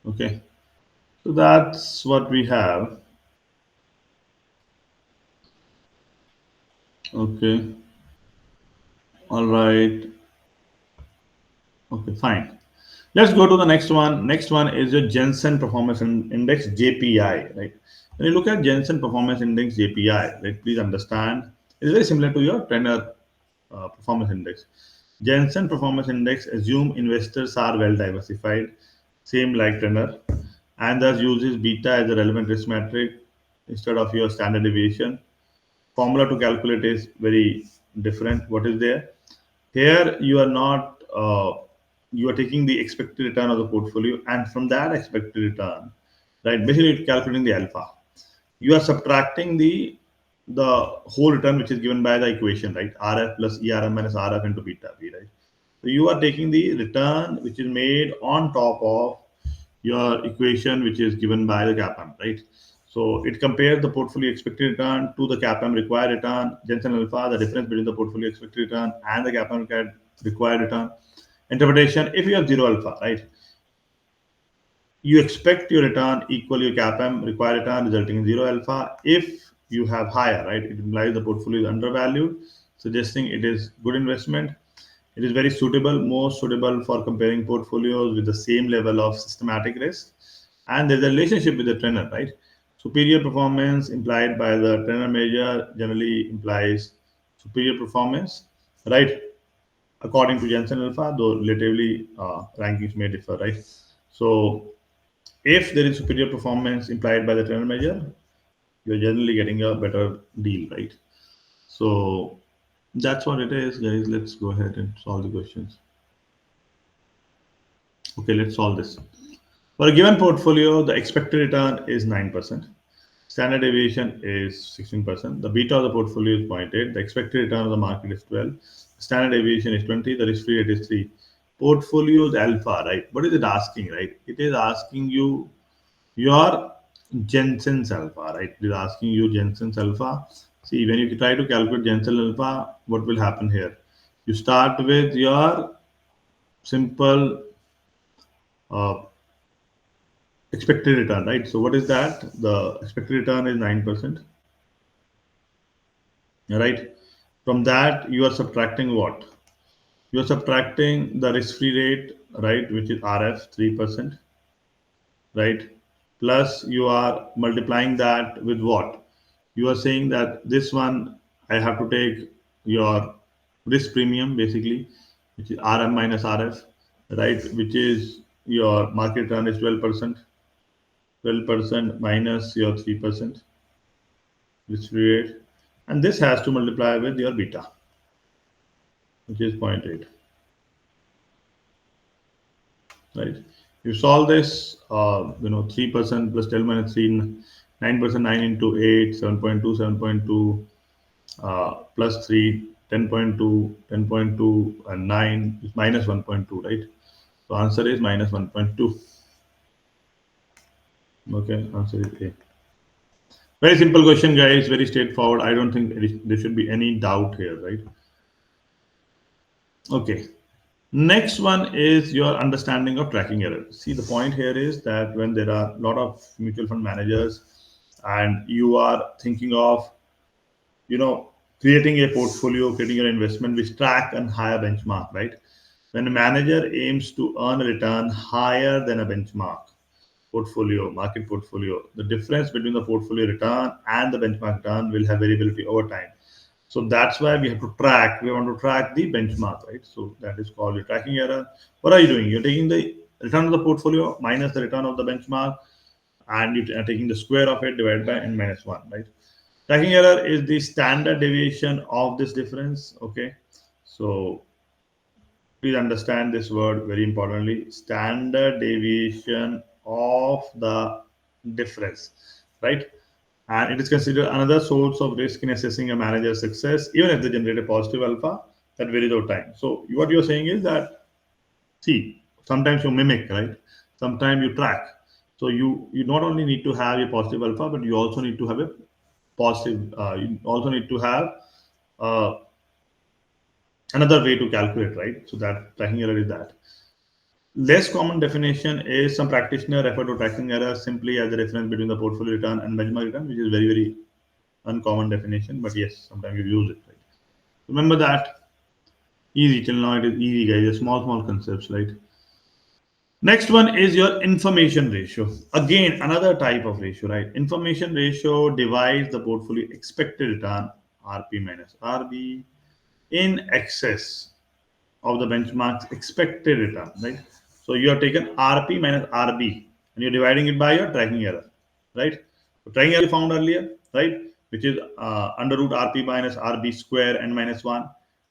Okay, so that's what we have. Okay, all right. Okay, fine. Let's go to the next one. Next one is your Jensen Performance Index (JPI). Right. When you look at Jensen Performance Index (JPI), right, please understand it's very similar to your Treynor Performance Index. Jensen Performance Index assume investors are well diversified, same like Treynor, and thus uses beta as a relevant risk metric instead of your standard deviation. Formula to calculate is very different. What is there? Here you are not you are taking the expected return of the portfolio, and from that expected return, right? Basically, you're calculating the alpha. You are subtracting the whole return which is given by the equation, right? RF plus ERM minus RF into beta V, right? So you are taking the return which is made on top of your equation which is given by the CAPM, right? So it compares the portfolio expected return to the CAPM required return, Jensen alpha, the difference between the portfolio expected return and the CAPM required return. Interpretation, if you have zero alpha, right? You expect your return equal your CAPM required return resulting in zero alpha. If you have higher, right, it implies the portfolio is undervalued, suggesting it is good investment. It is very suitable, most suitable for comparing portfolios with the same level of systematic risk. And there's a relationship with the Treynor, right? Superior performance implied by the Treynor measure generally implies superior performance, right? According to Jensen Alpha, though relatively rankings may differ, right? So if there is superior performance implied by the Treynor measure, you're generally getting a better deal, right? So that's what it is, guys. Let's go ahead and solve the questions. Okay, let's solve this. For a given portfolio, the expected return is 9%. Standard deviation is 16%. The beta of the portfolio is 0.8. The expected return of the market is 12. Standard deviation is 20. The risk-free rate is 3. Portfolio's alpha, right? What is it asking, right? It is asking you your Jensen's alpha, right? It is asking you Jensen's alpha. See, when you try to calculate Jensen alpha, what will happen here? You start with your simple uh, expected return, right? So what is that? The expected return is 9%, right? From that, you are subtracting what? You are subtracting the risk-free rate, right, which is RF 3%, right? Plus, you are multiplying that with what? You are saying that this one I have to take your risk premium basically, which is RM minus RF, right? Which is your market return is 12%. 12% minus your 3% risk-free rate, and this has to multiply with your beta, which is 0.8, right? You solve this, 3% plus 12 minus 3, 9%, 9 into 8, 7.2, 7.2, plus 3, 10.2, 10.2, and 9 is minus 1.2, right? So answer is minus 1.2. Okay, answer is A. Very simple question, guys. Very straightforward. I don't think there should be any doubt here, right? Okay. Next one is your understanding of tracking error. See, the point here is that when there are a lot of mutual fund managers and you are thinking of, you know, creating a portfolio, creating an investment which track and higher benchmark, right? When a manager aims to earn a return higher than a benchmark portfolio, market portfolio, the difference between the portfolio return and the benchmark return will have variability over time. So that's why we have to track. We want to track the benchmark, right? So that is called the tracking error. What are you doing? You're taking the return of the portfolio minus the return of the benchmark, and you are taking the square of it divided by n minus one, right? Tracking error is the standard deviation of this difference. Okay, so please understand this word very importantly. Standard deviation of the difference, right? And it is considered another source of risk in assessing a manager's success, even if they generate a positive alpha that varies over time. So what you're saying is that, see, sometimes you mimic, right? Sometimes you track. So you not only need to have a positive alpha, but you also need to have a positive. You also need to have uh, another way to calculate, right? So that tracking error is that. Less common definition is some practitioner refer to tracking error simply as the difference between the portfolio return and benchmark return, which is very uncommon definition, but yes, sometimes you use it. Right? Remember that easy till now. It is easy, guys. Small concepts, right? Next one is your information ratio. Again, another type of ratio, right? Information ratio divides the portfolio expected return RP minus RB in excess of the benchmark's expected return, right? So you have taken RP minus RB and you're dividing it by your tracking error, right? So tracking error we found earlier, right? Which is under root RP minus RB square n minus 1.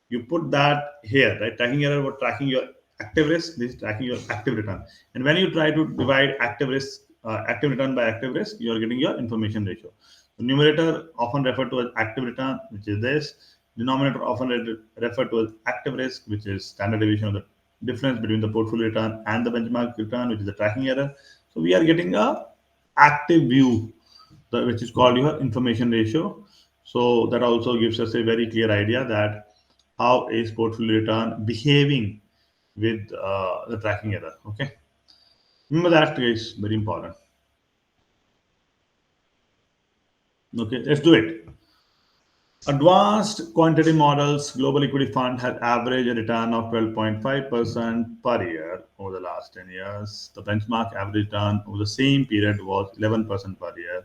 You put that here, right? Tracking error was tracking your active risk, this is tracking your active return. And when you try to divide active risk, active return by active risk, you are getting your information ratio. The numerator often referred to as active return, which is this. Denominator often referred to as active risk, which is standard deviation of the difference between the portfolio return and the benchmark return, which is the tracking error. So we are getting a active view, which is called your information ratio. So that also gives us a very clear idea that how is portfolio return behaving with the tracking error. Okay, remember that, guys, very important. Okay, let's do it. Advanced quantitative models, global equity fund has averaged a return of 12.5% per year over the last 10 years. The benchmark average return over the same period was 11% per year,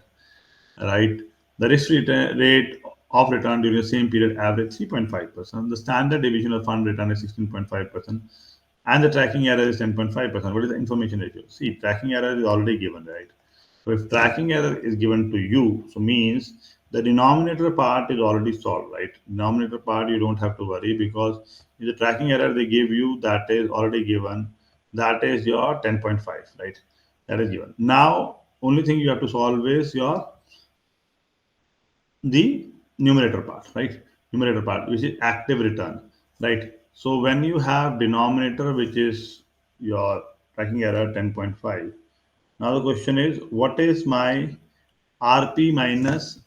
right? The risk-free rate of return during the same period averaged 3.5%. The standard deviation of fund return is 16.5%, and the tracking error is 10.5%. What is the information ratio? See, tracking error is already given, right? So if tracking error is given to you, so means the denominator part is already solved, right? Denominator part you don't have to worry because the tracking error they give you that is already given. That is your 10.5, right? That is given. Now, only thing you have to solve is your the numerator part, right? Numerator part, which is active return, right? So when you have denominator, which is your tracking error 10.5, now the question is, what is my RP minus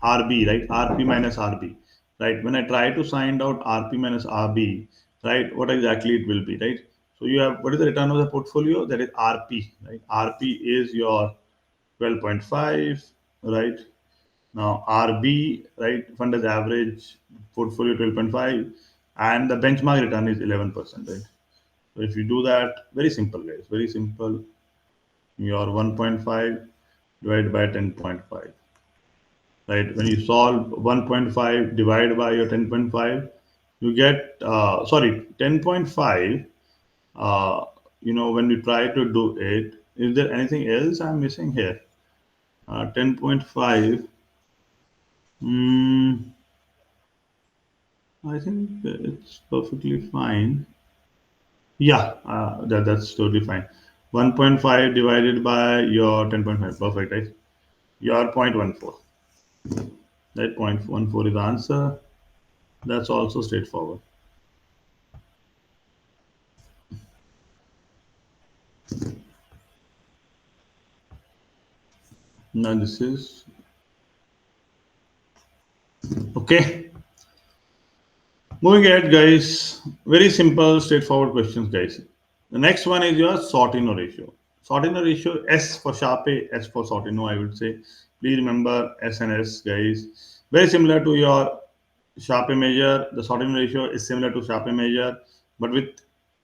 RB, right? RP minus RB, right? When I try to find out RP minus RB, right? What exactly it will be, right? So you have what is the return of the portfolio? That is RP, right? RP is your 12.5, right? Now RB, right? Fund as average portfolio 12.5, and the benchmark return is 11%, right? So if you do that, very simple, guys, very simple. Your 1.5 divided by 10.5, right? When you solve 1.5 divided by your 10.5, you get sorry 10.5. When you try to do it, is there anything else I'm missing here? 10.5. Mm, I think it's perfectly fine. Yeah, that's totally fine. 1.5 divided by your 10.5. Perfect, right? Your 0.14. That 0.14 is the answer. That's also straightforward. Now this is Okay. Moving ahead, guys. Very simple, straightforward questions, guys. The next one is your Sortino ratio. Sortino ratio, S for Sharpe, S for Sortino, I would say. Please remember S and S, guys. Very similar to your Sharpe measure. The Sortino ratio is similar to Sharpe measure, but with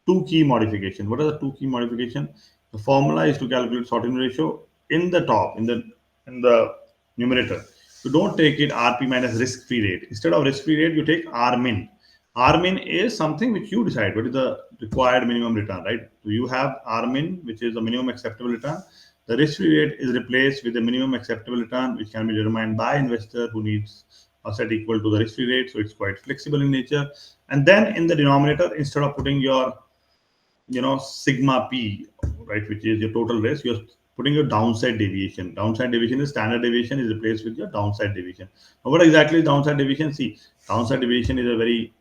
two key modification. What are the two key modification? The formula is to calculate Sortino ratio in the top, in the numerator. You don't take it RP minus risk-free rate. Instead of risk-free rate, you take R min. R min is something which you decide. What is the required minimum return, right? So you have R min, which is the minimum acceptable return. The risk-free rate is replaced with the minimum acceptable return, which can be determined by investor who needs a set equal to the risk-free rate. So it's quite flexible in nature. And then in the denominator, instead of putting your sigma p, right, which is your total risk, you're putting your downside deviation. Downside deviation is standard deviation is replaced with your downside deviation. Now what exactly is downside deviation? See, downside deviation is a very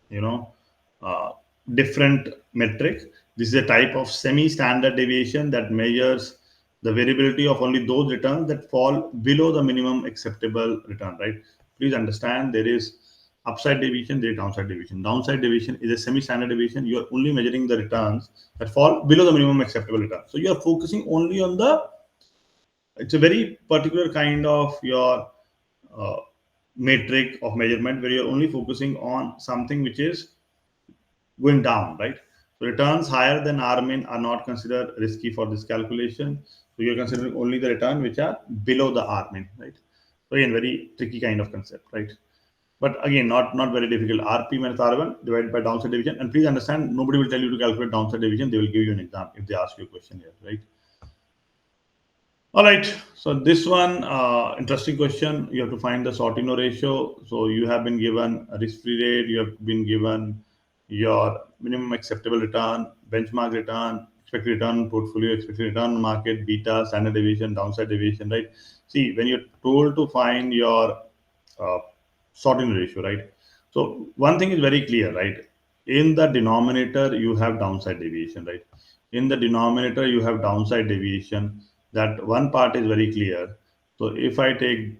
you know uh, different metric. This is a type of semi-standard deviation that measures the variability of only those returns that fall below the minimum acceptable return, right? Please understand, there is upside deviation, there is downside deviation. Downside deviation is a semi-standard deviation. You are only measuring the returns that fall below the minimum acceptable return. So you are focusing only on it's a very particular kind of your uh, metric of measurement where you're only focusing on something which is going down, right? So returns higher than R min are not considered risky for this calculation. So you're considering only the return which are below the R min, right? So again, very tricky kind of concept, right? But again, not very difficult. RP minus R1 divided by downside deviation. And please understand, nobody will tell you to calculate downside deviation. They will give you an exam if they ask you a question here, right? All right. So this one, interesting question. You have to find the Sortino ratio. So you have been given a risk-free rate. You have been given your minimum acceptable return, benchmark return, expected return portfolio, expected return market, beta, standard deviation, downside deviation, right? See, when you're told to find your uh, Sortino ratio, right? So one thing is very clear, right? In the denominator, you have downside deviation, right? In the denominator, you have downside deviation. That one part is very clear. So if I take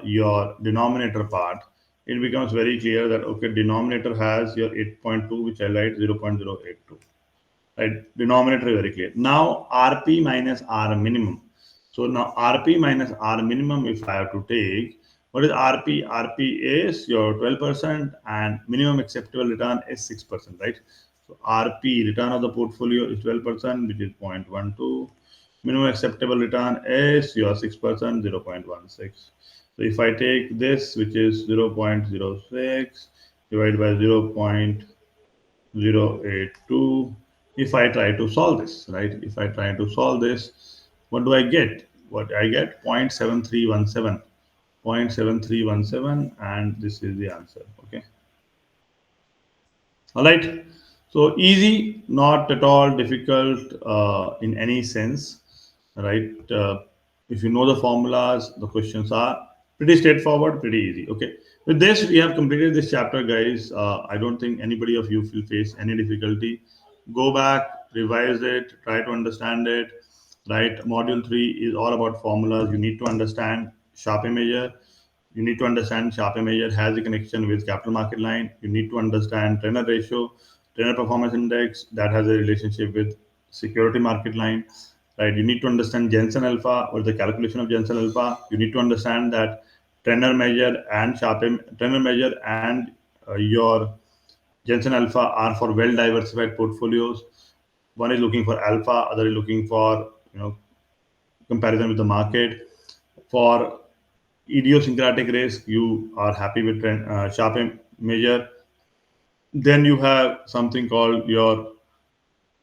your denominator part, it becomes very clear that okay, denominator has your 8.2, which I write 0.082. Right? Denominator is very clear. Now RP minus R minimum. So now RP minus R minimum, if I have to take, what is RP? RP is your 12% and minimum acceptable return is 6%, right? So RP return of the portfolio is 12%, which is 0.12. Minimum acceptable return is your 6%, 0.16. So if I take this, which is 0.06 divided by 0.082, if I try to solve this, right? If I try to solve this, what do I get? What I get 0.7317, 0.7317, and this is the answer. Okay. All right. So easy, not at all difficult in any sense, right? If you know the formulas, the questions are pretty straightforward, pretty easy. Okay. With this, we have completed this chapter, guys. I don't think anybody of you will face any difficulty. Go back, revise it, try to understand it. Right. Module 3 is all about formulas. You need to understand Sharpe measure. You need to understand Sharpe measure has a connection with capital market line. You need to understand Treynor ratio, Treynor performance index that has a relationship with security market line. Right. You need to understand Jensen alpha or the calculation of Jensen alpha. You need to understand that Treynor measure and Treynor measure and your Jensen alpha are for well diversified portfolios. One is looking for alpha, other is looking for comparison with the market. For idiosyncratic risk, you are happy with Sharpe measure. Then you have something called your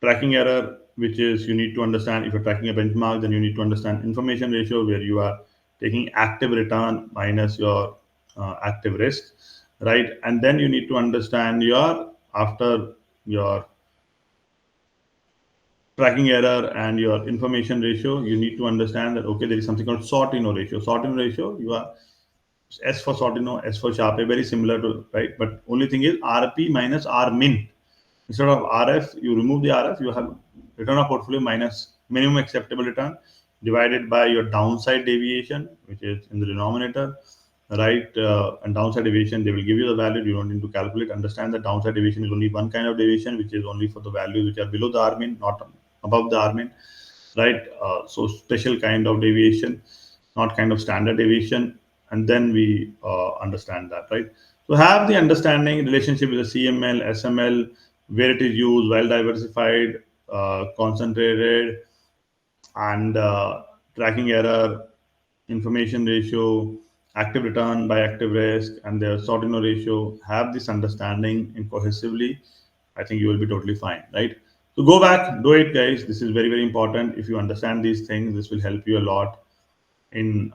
tracking error, which is you need to understand if you're tracking a benchmark, then you need to understand information ratio, where you are taking active return minus your active risk, right? And then you need to understand your after your tracking error and your information ratio, you need to understand that okay, there is something called Sortino ratio. Sortino ratio, you are S for Sortino, S for Sharpe, very similar to, right? But only thing is RP minus R min. Instead of RF, you remove the RF, you have return of portfolio minus minimum acceptable return divided by your downside deviation, which is in the denominator, right? And downside deviation, they will give you the value. You don't need to calculate. Understand that downside deviation is only one kind of deviation, which is only for the values which are below the R mean, not above the R mean, right? So special kind of deviation, not kind of standard deviation. And then we understand that, right? So have the understanding relationship with the CML, SML, where it is used, well diversified, concentrated, and tracking error, information ratio, active return by active risk, and the Sortino ratio. Have this understanding in cohesively, I think you will be totally fine, right? So go back, do it, guys. This is very, very important. If you understand these things, this will help you a lot in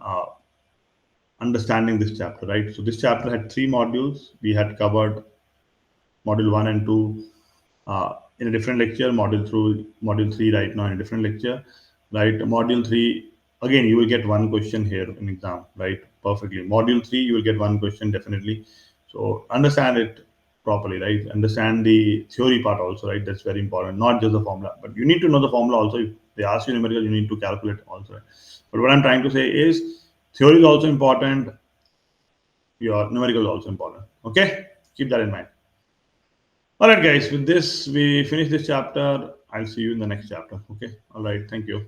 understanding this chapter, right? So this chapter had 3 modules. We had covered module 1 and 2 in a different lecture, module 3 right now in a different lecture, right? Module 3, again, you will get one question here in exam, right? Perfectly. Module 3, you will get one question definitely. So understand it properly, right? Understand the theory part also, right? That's very important, not just the formula, but you need to know the formula also. If they ask you numerical, you need to calculate also, right? But what I'm trying to say is theory is also important, your numerical is also important. Okay, keep that in mind. All right, guys, with this, we finish this chapter. I'll see you in the next chapter. Okay, all right, thank you.